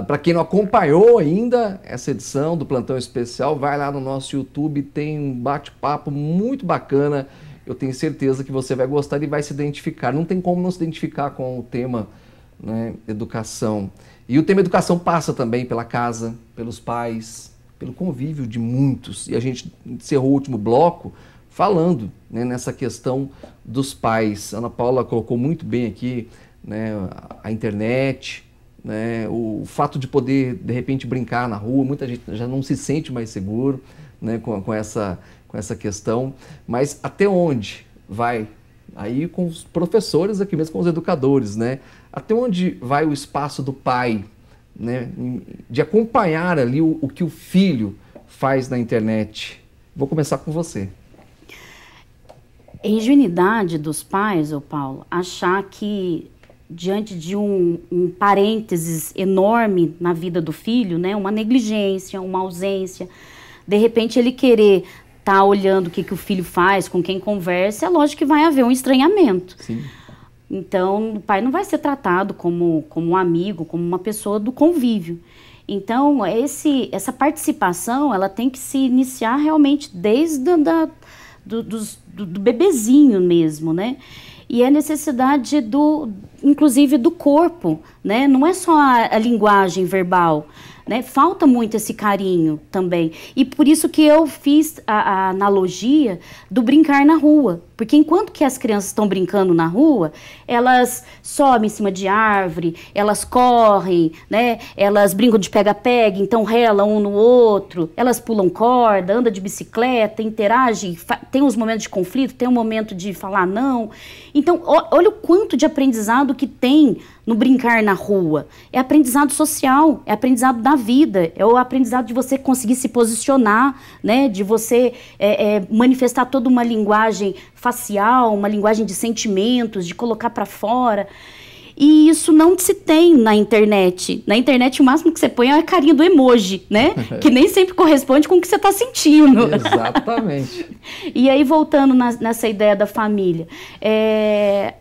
Para quem não acompanhou ainda essa edição do Plantão Especial, vai lá no nosso YouTube, tem um bate-papo muito bacana. Eu tenho certeza que você vai gostar e vai se identificar. Não tem como não se identificar com o tema, né, educação. E o tema educação passa também pela casa, pelos pais, pelo convívio de muitos. E a gente encerrou o último bloco falando, né, nessa questão dos pais. A Ana Paula colocou muito bem aqui, né, a internet, né, o fato de poder, de repente, brincar na rua. Muita gente já não se sente mais seguro, né, com essa questão. Mas até onde vai? Aí com os professores aqui mesmo, com os educadores, né? Até onde vai o espaço do pai, né, de acompanhar ali o que o filho faz na internet? Vou começar com você. É ingenuidade dos pais, ô Paulo, achar que diante de um parênteses enorme na vida do filho, né, uma negligência, uma ausência, de repente ele querer estar olhando o que o filho faz, com quem conversa, é lógico que vai haver um estranhamento. Sim. Então, o pai não vai ser tratado como um amigo, como uma pessoa do convívio. Então, essa participação, ela tem que se iniciar realmente desde do bebezinho mesmo, né? E a necessidade inclusive do corpo, né? Não é só a linguagem verbal, né? Falta muito esse carinho também. E por isso que eu fiz a analogia do brincar na rua. Porque enquanto que as crianças estão brincando na rua, elas sobem em cima de árvore, elas correm, né? Elas brincam de pega-pega, então relam um no outro, elas pulam corda, andam de bicicleta, interagem, tem uns momentos de conflito, tem um momento de falar não. Então, olha o quanto de aprendizado que tem no brincar na rua. É aprendizado social, é aprendizado da vida, é o aprendizado de você conseguir se posicionar, né? De você manifestar toda uma linguagem facial, uma linguagem de sentimentos, de colocar para fora. E isso não se tem na internet. Na internet, o máximo que você põe é a carinha do emoji, né? Que nem sempre corresponde com o que você está sentindo. Exatamente. E aí, voltando nessa ideia da família.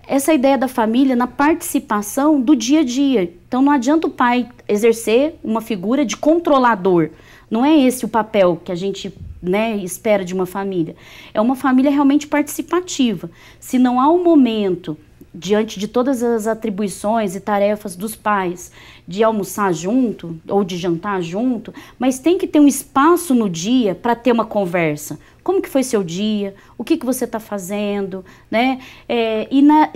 Essa ideia da família na participação do dia a dia. Então, não adianta o pai exercer uma figura de controlador. Não é esse o papel que a gente, né, espera de uma família. É uma família realmente participativa. Se não há um momento, diante de todas as atribuições e tarefas dos pais, de almoçar junto ou de jantar junto, mas tem que ter um espaço no dia para ter uma conversa. Como que foi seu dia? O que você está fazendo? Né?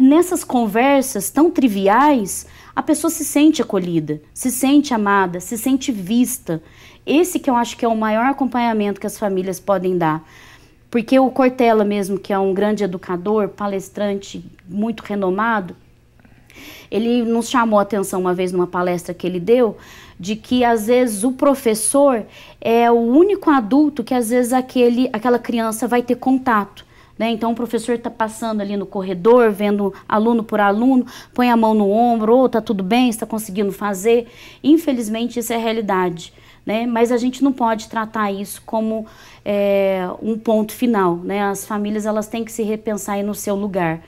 Nessas conversas tão triviais, a pessoa se sente acolhida, se sente amada, se sente vista. Esse que eu acho que é o maior acompanhamento que as famílias podem dar. Porque o Cortella mesmo, que é um grande educador, palestrante muito renomado, Ele nos chamou a atenção uma vez numa palestra que ele deu, de que às vezes o professor é o único adulto que às vezes aquela criança vai ter contato. Então o professor está passando ali no corredor, vendo aluno por aluno, põe a mão no ombro, tá tudo bem, está conseguindo fazer. Infelizmente isso é a realidade, mas a gente não pode tratar isso como um ponto final, As famílias elas têm que se repensar aí no seu lugar,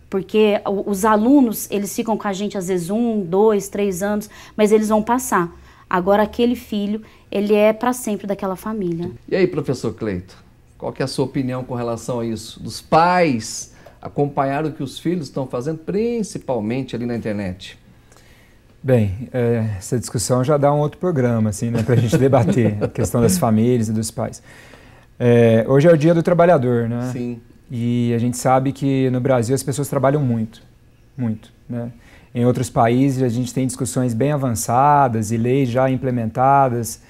porque os alunos eles ficam com a gente às vezes 1, 2, 3 anos, mas eles vão passar. Agora aquele filho, ele é para sempre daquela família. E aí, professor Cleito? Qual que é a sua opinião com relação a isso? Dos pais acompanhar o que os filhos estão fazendo, principalmente ali na internet? Bem, essa discussão já dá um outro programa, assim, para a gente debater a questão das famílias e dos pais. Hoje é o Dia do Trabalhador, né? Sim. E a gente sabe que no Brasil as pessoas trabalham muito, muito, Em outros países a gente tem discussões bem avançadas e leis já implementadas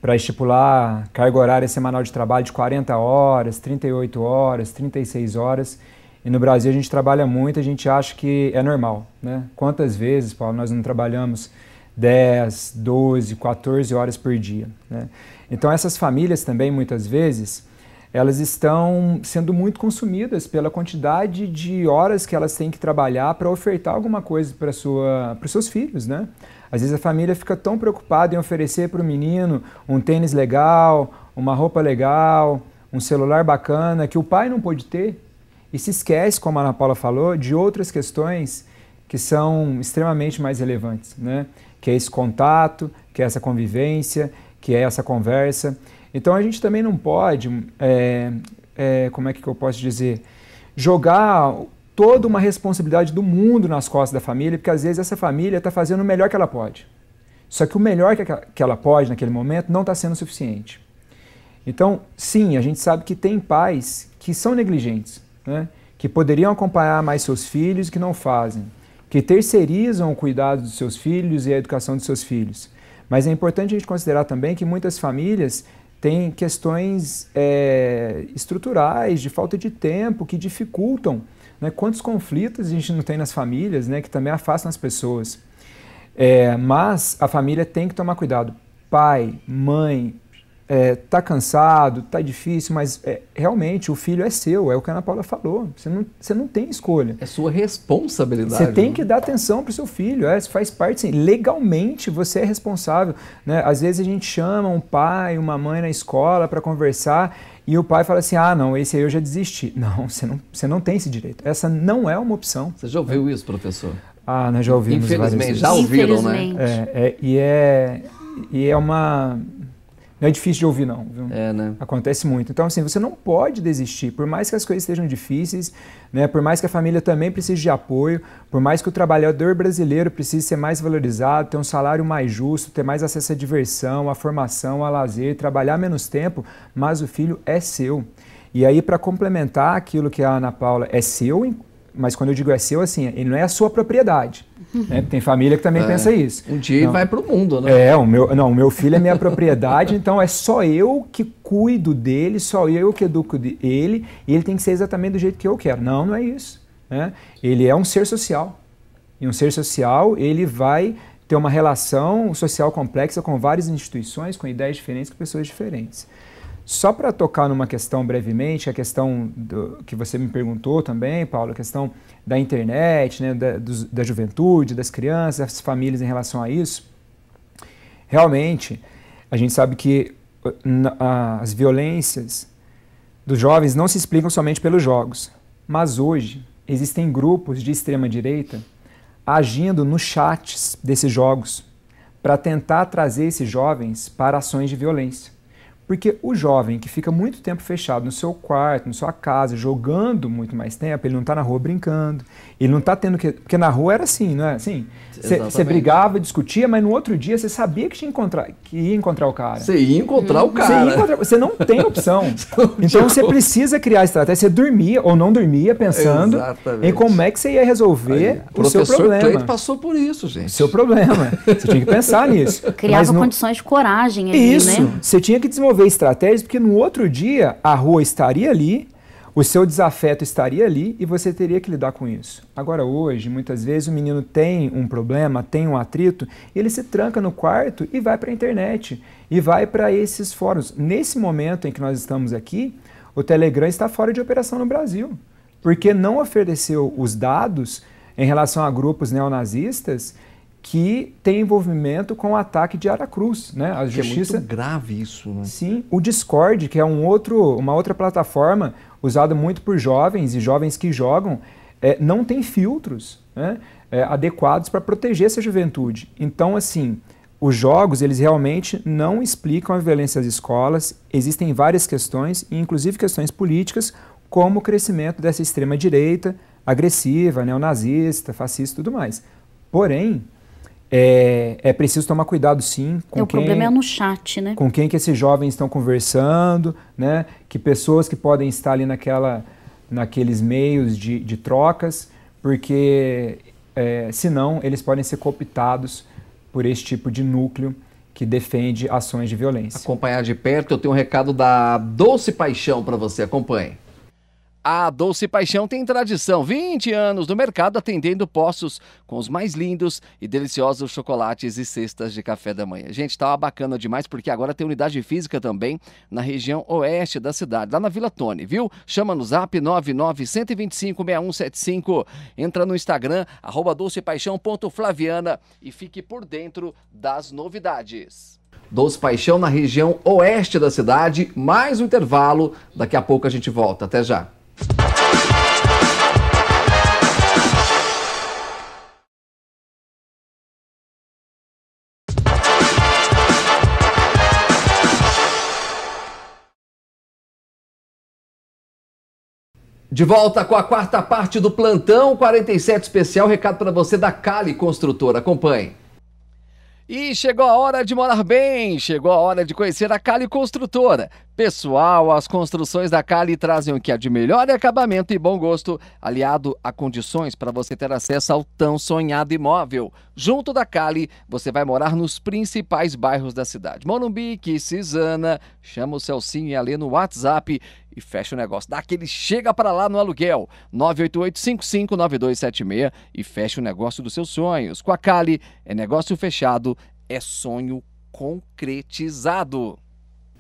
para estipular carga horária semanal de trabalho de 40 horas, 38 horas, 36 horas. E no Brasil a gente trabalha muito, a gente acha que é normal, Quantas vezes, Paulo, nós não trabalhamos 10, 12, 14 horas por dia, Então essas famílias também, muitas vezes, elas estão sendo muito consumidas pela quantidade de horas que elas têm que trabalhar para ofertar alguma coisa para os seus filhos, Às vezes a família fica tão preocupada em oferecer para o menino um tênis legal, uma roupa legal, um celular bacana, que o pai não pôde ter, e se esquece, como a Ana Paula falou, de outras questões que são extremamente mais relevantes, Que é esse contato, que é essa convivência, que é essa conversa. Então a gente também não pode, como é que eu posso dizer, jogar toda uma responsabilidade do mundo nas costas da família, porque às vezes essa família está fazendo o melhor que ela pode. Só que o melhor que ela pode naquele momento não está sendo suficiente. Então, sim, a gente sabe que tem pais que são negligentes, que poderiam acompanhar mais seus filhos e que não fazem, que terceirizam o cuidado dos seus filhos e a educação dos seus filhos. Mas é importante a gente considerar também que muitas famílias têm questões estruturais, de falta de tempo, que dificultam. Quantos conflitos a gente não tem nas famílias, que também afastam as pessoas. Mas a família tem que tomar cuidado. Pai, mãe, tá cansado, tá difícil, mas realmente o filho é seu, é o que a Ana Paula falou. Você não tem escolha. É sua responsabilidade. Você tem que dar atenção para o seu filho, isso faz parte, sim. Legalmente você é responsável. Às vezes a gente chama um pai, uma mãe na escola para conversar e o pai fala assim, não, esse aí eu já desisti. Não, você não tem esse direito. Essa não é uma opção. Você já ouviu isso, professor? Nós já ouvimos várias vezes. Infelizmente, já ouviram, E é uma... Não é difícil de ouvir, não. Viu? Acontece muito. Então, assim, você não pode desistir, por mais que as coisas estejam difíceis, por mais que a família também precise de apoio, por mais que o trabalhador brasileiro precise ser mais valorizado, ter um salário mais justo, ter mais acesso à diversão, à formação, ao lazer, trabalhar menos tempo, mas o filho é seu. E aí, para complementar aquilo que a Ana Paula é seu, mas quando eu digo é seu, assim, ele não é a sua propriedade. Tem família que também pensa isso. Um dia ele vai para o mundo, né? O meu filho é minha propriedade, então é só eu que cuido dele, só eu que educo ele, e ele tem que ser exatamente do jeito que eu quero. Não é isso. Ele é um ser social. E um ser social, ele vai ter uma relação social complexa com várias instituições, com ideias diferentes, com pessoas diferentes. Só para tocar numa questão brevemente, a questão que você me perguntou também, Paulo, a questão da internet, da juventude, das crianças, das famílias em relação a isso. Realmente, a gente sabe que as violências dos jovens não se explicam somente pelos jogos, mas hoje existem grupos de extrema-direita agindo nos chats desses jogos para tentar trazer esses jovens para ações de violência. Porque o jovem que fica muito tempo fechado no seu quarto, na sua casa, jogando muito mais tempo, ele não está na rua brincando, ele não está tendo que... Porque na rua era assim, não é assim? Você brigava, discutia, mas no outro dia você sabia que ia encontrar o cara. Você ia encontrar o cara. Você não tem opção. Então você precisa criar estratégia. Você dormia ou não dormia pensando em como é que você ia resolver o seu problema. O professor Cleito passou por isso, gente. Seu problema. Você tinha que pensar nisso. Criava condições de coragem ali, Isso. Você tinha que desenvolver estratégias, porque no outro dia a rua estaria ali, o seu desafeto estaria ali e você teria que lidar com isso. Agora hoje, muitas vezes, o menino tem um problema, tem um atrito, ele se tranca no quarto e vai para a internet, e vai para esses fóruns. Nesse momento em que nós estamos aqui, o Telegram está fora de operação no Brasil, porque não ofereceu os dados em relação a grupos neonazistas que têm envolvimento com o ataque de Aracruz, né? A justiça... É muito grave isso, né? Sim, o Discord, que é uma outra plataforma usada muito por jovens e jovens que jogam, não tem filtros, né, adequados para proteger essa juventude. Então, assim, os jogos, eles realmente não explicam a violência das escolas. Existem várias questões, inclusive questões políticas, como o crescimento dessa extrema-direita agressiva, neonazista, fascista e tudo mais. Porém, é preciso tomar cuidado, sim, com o problema é no chat, né? Com quem que esses jovens estão conversando, né? Que pessoas que podem estar ali naqueles meios de trocas, porque senão eles podem ser cooptados por esse tipo de núcleo que defende ações de violência. Acompanhar de perto, eu tenho um recado da Doce Paixão para você, acompanhe. A Doce Paixão tem tradição, 20 anos no mercado atendendo postos com os mais lindos e deliciosos chocolates e cestas de café da manhã. Gente, tá bacana demais porque agora tem unidade física também na região oeste da cidade, lá na Vila Tôni, viu? Chama no zap 99-125-6175, entra no Instagram, @docepaixão.flaviana e fique por dentro das novidades. Doce Paixão na região oeste da cidade, mais um intervalo, daqui a pouco a gente volta, até já. De volta com a quarta parte do Plantão 47 Especial, recado para você da Cali Construtora, acompanhe. E chegou a hora de morar bem, chegou a hora de conhecer a Cali Construtora. Pessoal, as construções da Cali trazem o que há de melhor acabamento e bom gosto, aliado a condições para você ter acesso ao tão sonhado imóvel. Junto da Cali, você vai morar nos principais bairros da cidade. Morumbi, Quisizana, chama o Celcinho e a Lê no WhatsApp e fecha o negócio. Dá aquele chega para lá no aluguel, 988-559276 e fecha o negócio dos seus sonhos. Com a Cali, é negócio fechado, é sonho concretizado.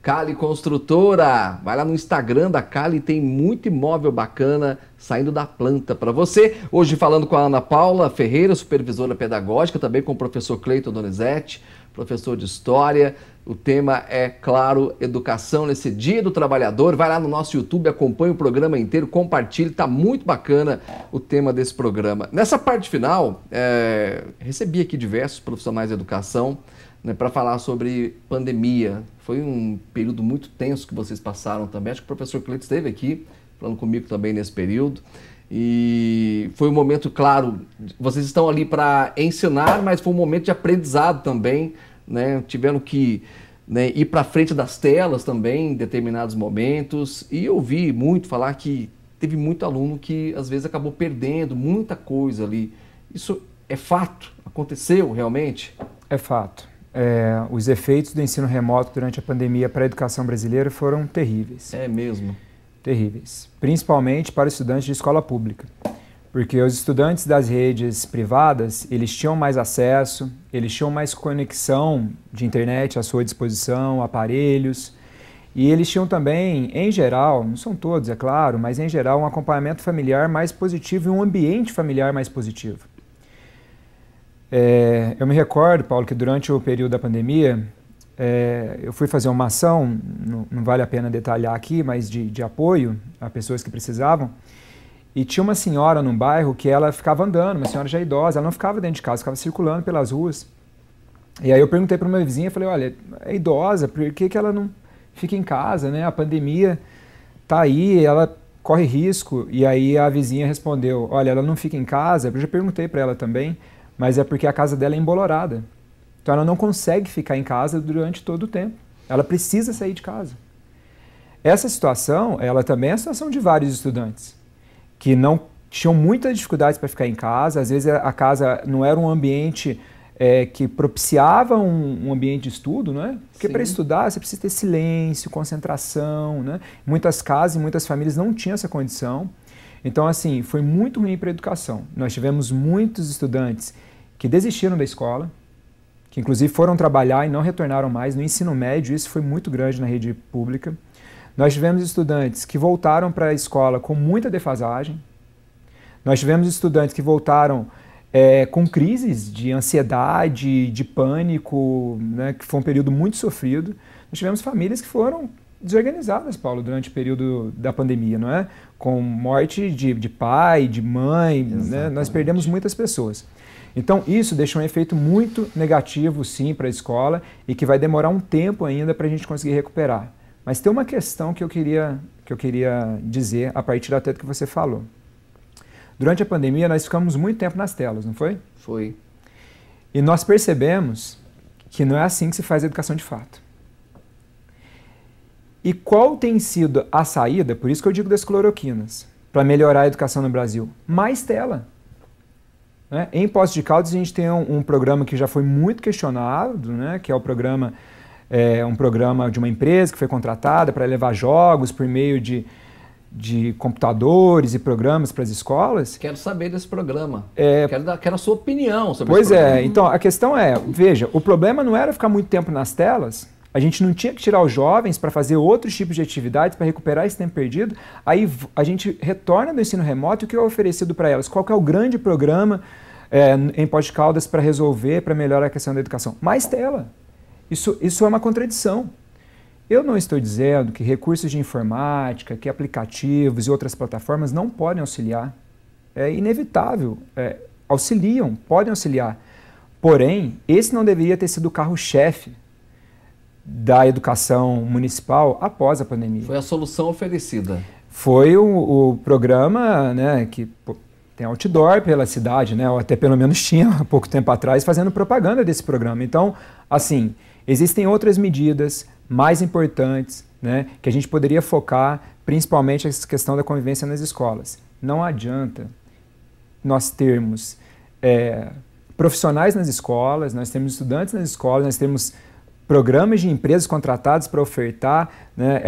Cali Construtora, vai lá no Instagram da Cali, tem muito imóvel bacana saindo da planta para você. Hoje falando com a Ana Paula Ferreira, supervisora pedagógica, também com o professor Cleiton Donizete, professor de História. O tema é, claro, educação nesse Dia do Trabalhador. Vai lá no nosso YouTube, acompanhe o programa inteiro, compartilhe, tá muito bacana o tema desse programa. Nessa parte final, recebi aqui diversos profissionais de educação, né, para falar sobre pandemia. Foi um período muito tenso que vocês passaram também. Acho que o professor Cleiton esteve aqui falando comigo também nesse período. E foi um momento, claro, vocês estão ali para ensinar, mas foi um momento de aprendizado também, né? Tiveram que, né, ir para frente das telas também em determinados momentos. E eu ouvi muito falar que teve muito aluno que às vezes acabou perdendo muita coisa ali. Isso é fato? Aconteceu realmente? É fato. Os efeitos do ensino remoto durante a pandemia para a educação brasileira foram terríveis. É mesmo? Terríveis. Principalmente para estudantes de escola pública. Porque os estudantes das redes privadas, eles tinham mais acesso, eles tinham mais conexão de internet à sua disposição, aparelhos. E eles tinham também, em geral, não são todos, é claro, mas em geral, um acompanhamento familiar mais positivo e um ambiente familiar mais positivo. Eu me recordo, Paulo, que durante o período da pandemia, eu fui fazer uma ação, não vale a pena detalhar aqui, mas de apoio a pessoas que precisavam. E tinha uma senhora num bairro que ela ficava andando, uma senhora já idosa, ela não ficava dentro de casa, ficava circulando pelas ruas. E aí eu perguntei para uma vizinha, falei, olha, é idosa, por que ela não fica em casa, né? A pandemia tá aí, ela corre risco. E aí a vizinha respondeu, olha, ela não fica em casa, eu já perguntei para ela também, mas é porque a casa dela é embolorada. Então ela não consegue ficar em casa durante todo o tempo. Ela precisa sair de casa. Essa situação, ela também é a situação de vários estudantes, que não tinham muitas dificuldades para ficar em casa. Às vezes a casa não era um ambiente que propiciava um ambiente de estudo, não é? Porque para estudar você precisa ter silêncio, concentração, né? Muitas casas e muitas famílias não tinham essa condição. Então, assim, foi muito ruim para a educação. Nós tivemos muitos estudantes que desistiram da escola, que inclusive foram trabalhar e não retornaram mais. No ensino médio, isso foi muito grande na rede pública. Nós tivemos estudantes que voltaram para a escola com muita defasagem. Nós tivemos estudantes que voltaram com crises de ansiedade, de pânico, né, que foi um período muito sofrido. Nós tivemos famílias que foram desorganizadas, Paulo, durante o período da pandemia, não é? Com morte de pai, de mãe, né? Nós perdemos muitas pessoas. Então, isso deixou um efeito muito negativo, sim, para a escola e que vai demorar um tempo ainda para a gente conseguir recuperar. Mas tem uma questão que eu queria dizer a partir até do que você falou. Durante a pandemia, nós ficamos muito tempo nas telas, não foi? Foi. E nós percebemos que não é assim que se faz a educação de fato. E qual tem sido a saída, por isso que eu digo das cloroquinas, para melhorar a educação no Brasil? Mais tela. Né? Em Poços de Caldas, a gente tem um programa que já foi muito questionado, né? Que é o programa, um programa de uma empresa que foi contratada para levar jogos por meio de computadores e programas para as escolas. Quero saber desse programa. Quero a sua opinião sobre esse programa. Pois é, então a questão é, veja, o problema não era ficar muito tempo nas telas, a gente não tinha que tirar os jovens para fazer outros tipos de atividades, para recuperar esse tempo perdido, aí a gente retorna do ensino remoto e o que é oferecido para elas? Qual que é o grande programa em Poços de Caldas para resolver, para melhorar a questão da educação? Mais tela. Isso é uma contradição. Eu não estou dizendo que recursos de informática, que aplicativos e outras plataformas não podem auxiliar. É inevitável. Auxiliam, podem auxiliar. Porém, esse não deveria ter sido o carro-chefe da educação municipal após a pandemia. Foi a solução oferecida. Foi o programa, né, que tem outdoor pela cidade, né, ou até pelo menos tinha há pouco tempo atrás, fazendo propaganda desse programa. Então, assim, existem outras medidas mais importantes, né, que a gente poderia focar, principalmente essa questão da convivência nas escolas. Não adianta nós termos profissionais nas escolas, nós temos estudantes nas escolas, nós temos programas de empresas contratadas para ofertar, né,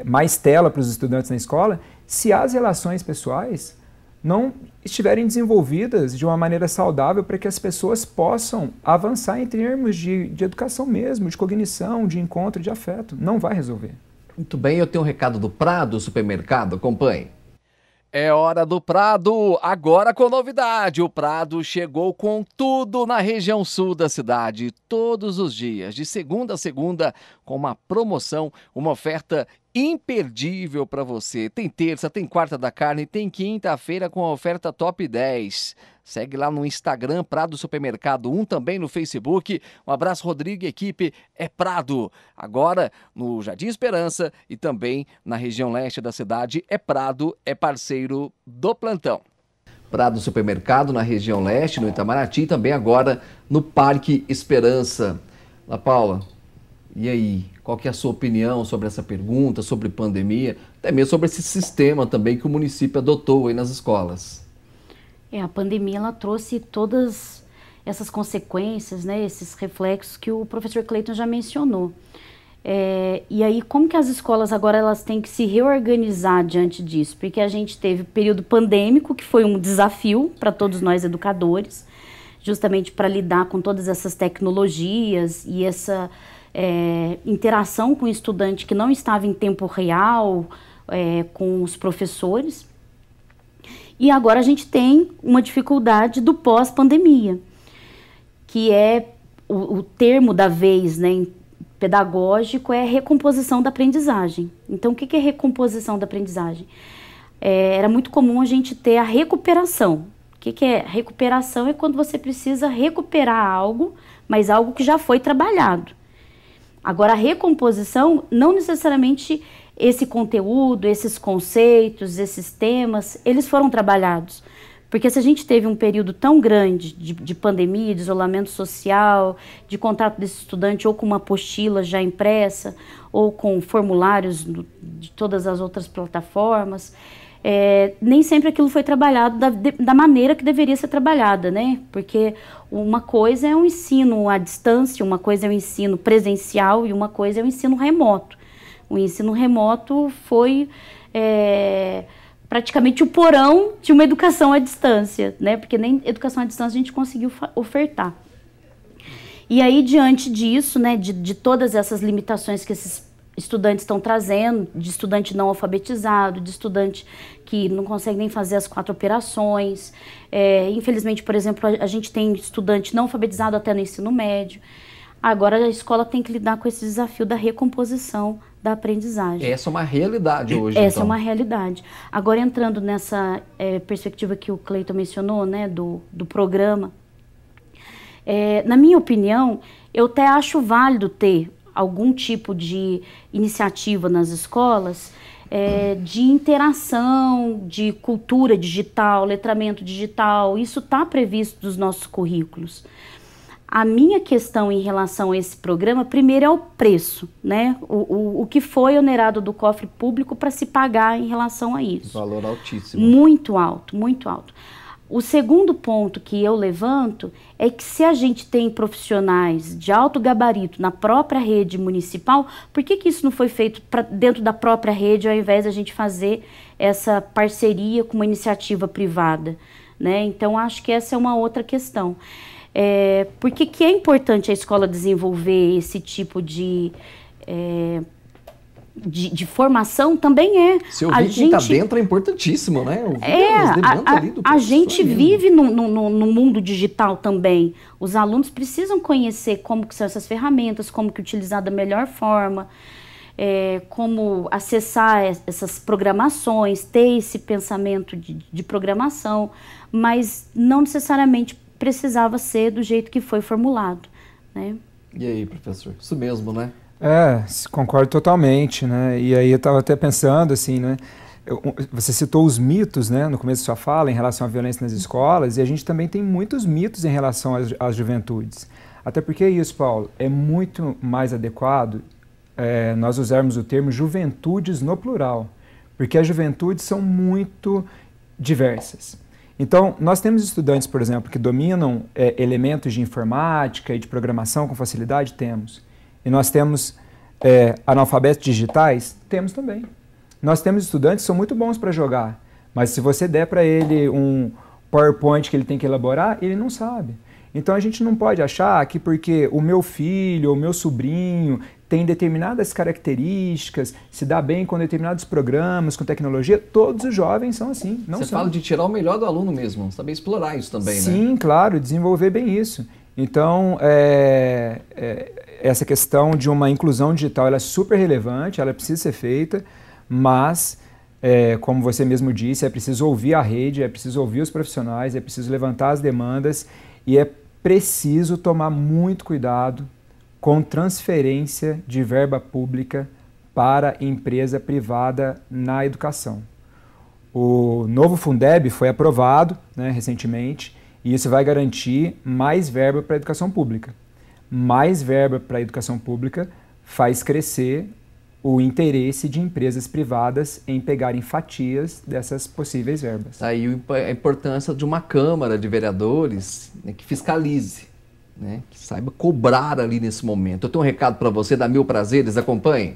mais tela para os estudantes na escola, se as relações pessoais não estiverem desenvolvidas de uma maneira saudável para que as pessoas possam avançar em termos de educação mesmo, de cognição, de encontro, de afeto. Não vai resolver. Muito bem, eu tenho um recado do Prado Supermercado, acompanhe. É hora do Prado, agora com novidade. O Prado chegou com tudo na região sul da cidade, todos os dias, de segunda a segunda, com uma promoção, uma oferta imperdível para você. Tem terça, tem quarta da carne, tem quinta-feira com a oferta top 10. Segue lá no Instagram, Prado Supermercado 1, também no Facebook. Um abraço, Rodrigo e equipe, é Prado. Agora no Jardim Esperança e também na região leste da cidade, é Prado, é parceiro do plantão. Prado Supermercado na região leste, no Itamaraty, também agora no Parque Esperança. Lá, Paula, e aí? Qual que é a sua opinião sobre essa pergunta, sobre pandemia, até mesmo sobre esse sistema também que o município adotou aí nas escolas? A pandemia ela trouxe todas essas consequências, né, esses reflexos que o professor Cleiton já mencionou. E aí, como que as escolas agora elas têm que se reorganizar diante disso? Porque a gente teve o período pandêmico, que foi um desafio para todos nós educadores, justamente para lidar com todas essas tecnologias e essa interação com o estudante que não estava em tempo real com os professores. E agora a gente tem uma dificuldade do pós-pandemia, que é o termo da vez, né, pedagógico, é recomposição da aprendizagem. Então, o que é recomposição da aprendizagem? Era muito comum a gente ter a recuperação. O que é recuperação? É quando você precisa recuperar algo, mas algo que já foi trabalhado. Agora, a recomposição, não necessariamente esse conteúdo, esses conceitos, esses temas, eles foram trabalhados. Porque se a gente teve um período tão grande de pandemia, de isolamento social, de contato desse estudante ou com uma apostila já impressa, ou com formulários de todas as outras plataformas, nem sempre aquilo foi trabalhado da maneira que deveria ser trabalhada, né? Porque uma coisa é o ensino à distância, uma coisa é o ensino presencial e uma coisa é o ensino remoto. O ensino remoto foi praticamente o porão de uma educação à distância, né? Porque nem educação à distância a gente conseguiu ofertar. E aí, diante disso, né, de todas essas limitações que esses estudantes estão trazendo, de estudante não alfabetizado, de estudante que não consegue nem fazer as 4 operações. Infelizmente, por exemplo, a gente tem estudante não alfabetizado até no ensino médio. Agora a escola tem que lidar com esse desafio da recomposição da aprendizagem. Essa é uma realidade hoje, Essa é uma realidade. Agora, entrando nessa perspectiva que o Cleiton mencionou, né, do programa, na minha opinião, eu até acho válido ter algum tipo de iniciativa nas escolas de interação, de cultura digital, letramento digital. Isso está previsto nos nossos currículos. A minha questão em relação a esse programa, primeiro, é o preço, né? O que foi onerado do cofre público para se pagar em relação a isso. Valor altíssimo. Muito alto, muito alto. O segundo ponto que eu levanto é que se a gente tem profissionais de alto gabarito na própria rede municipal, por que isso não foi feito dentro da própria rede ao invés de a gente fazer essa parceria com uma iniciativa privada, né? Então, acho que essa é uma outra questão. Por que é importante a escola desenvolver esse tipo de formação? Também se ouvir quem está dentro é importantíssimo, né? A gente vive no mundo digital também. Os alunos precisam conhecer como que são essas ferramentas, como que utilizar da melhor forma, como acessar essas programações, ter esse pensamento de programação, mas não necessariamente precisava ser do jeito que foi formulado, né? E aí, professor? Isso mesmo, né? Concordo totalmente, né? E aí eu estava até pensando assim, né? Você citou os mitos, né, no começo da sua fala, em relação à violência nas escolas, e a gente também tem muitos mitos em relação às juventudes. Até porque isso, Paulo, é muito mais adequado nós usarmos o termo juventudes no plural, porque as juventudes são muito diversas. Então, nós temos estudantes, por exemplo, que dominam elementos de informática e de programação com facilidade? Temos. E nós temos analfabetos digitais? Temos também. Nós temos estudantes que são muito bons para jogar, mas se você der para ele um PowerPoint que ele tem que elaborar, ele não sabe. Então, a gente não pode achar que porque o meu filho ou o meu sobrinho tem determinadas características, se dá bem com determinados programas, com tecnologia, todos os jovens são assim. Você fala de tirar o melhor do aluno mesmo, saber explorar isso também, né? Sim, claro, desenvolver bem isso. Então, essa questão de uma inclusão digital, ela é super relevante, ela precisa ser feita, mas, como você mesmo disse, é preciso ouvir a rede, é preciso ouvir os profissionais, é preciso levantar as demandas e é preciso tomar muito cuidado com transferência de verba pública para empresa privada na educação. O novo Fundeb foi aprovado, né, recentemente, e isso vai garantir mais verba para a educação pública. Mais verba para a educação pública faz crescer o interesse de empresas privadas em pegarem fatias dessas possíveis verbas. Aí a importância de uma Câmara de Vereadores, né, que fiscalize, né, que saiba cobrar ali nesse momento. Eu tenho um recado para você da Mil Prazeres, acompanhe.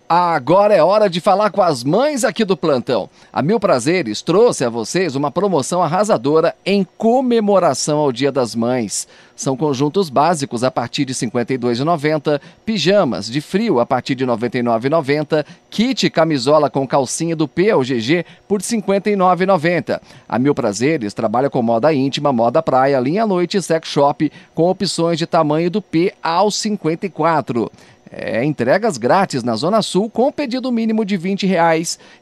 Agora é hora de falar com as mães aqui do plantão. A Mil Prazeres trouxe a vocês uma promoção arrasadora em comemoração ao Dia das Mães. São conjuntos básicos a partir de R$ 52,90, pijamas de frio a partir de R$ 99,90, kit camisola com calcinha do P ao GG por R$ 59,90. A Mil Prazeres trabalha com moda íntima, moda praia, linha noite e sex shop com opções de tamanho do P ao 54. Entregas grátis na Zona Sul com pedido mínimo de R$ 20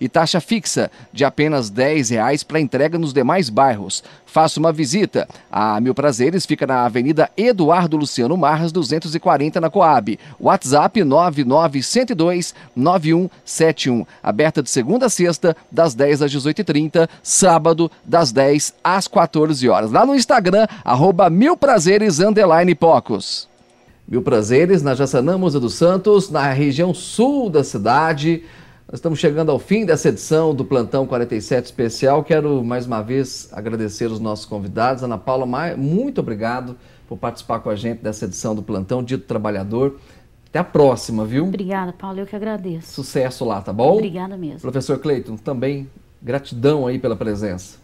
e taxa fixa de apenas R$ 10 para entrega nos demais bairros. Faça uma visita. A Mil Prazeres fica na Avenida Eduardo Luciano Marras, 240 na Coab. WhatsApp 99102-9171. Aberta de segunda a sexta, das 10 às 18h30, sábado, das 10 às 14 horas. Lá no Instagram, @milprazeres_pocos. Mil Prazeres, na Jaçanã Moza dos Santos, na região sul da cidade. Nós estamos chegando ao fim dessa edição do Plantão 47 Especial. Quero mais uma vez agradecer os nossos convidados. Ana Paula, muito obrigado por participar com a gente dessa edição do Plantão Dia do Trabalhador. Até a próxima, viu? Obrigada, Paulo, eu que agradeço. Sucesso lá, tá bom? Obrigada mesmo. Professor Cleiton, também gratidão aí pela presença.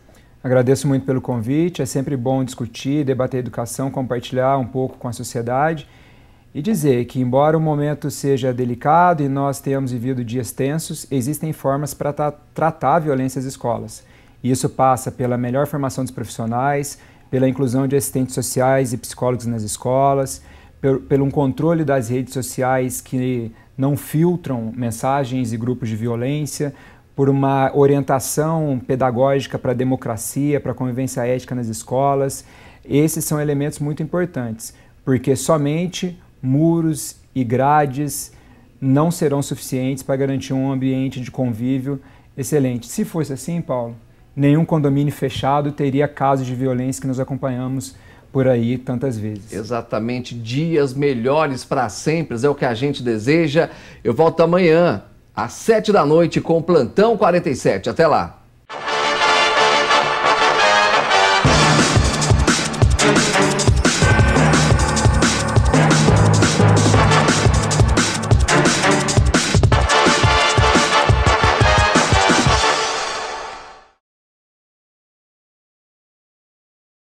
Agradeço muito pelo convite, é sempre bom discutir, debater educação, compartilhar um pouco com a sociedade e dizer que, embora o momento seja delicado e nós tenhamos vivido dias tensos, existem formas para tratar a violência nas escolas. E isso passa pela melhor formação dos profissionais, pela inclusão de assistentes sociais e psicólogos nas escolas, pelo um controle das redes sociais que não filtram mensagens e grupos de violência, por uma orientação pedagógica para a democracia, para a convivência ética nas escolas. Esses são elementos muito importantes, porque somente muros e grades não serão suficientes para garantir um ambiente de convívio excelente. Se fosse assim, Paulo, nenhum condomínio fechado teria casos de violência que nós acompanhamos por aí tantas vezes. Exatamente, dias melhores para sempre, é o que a gente deseja. Eu volto amanhã, às 7 da noite, com o Plantão 47. Até lá!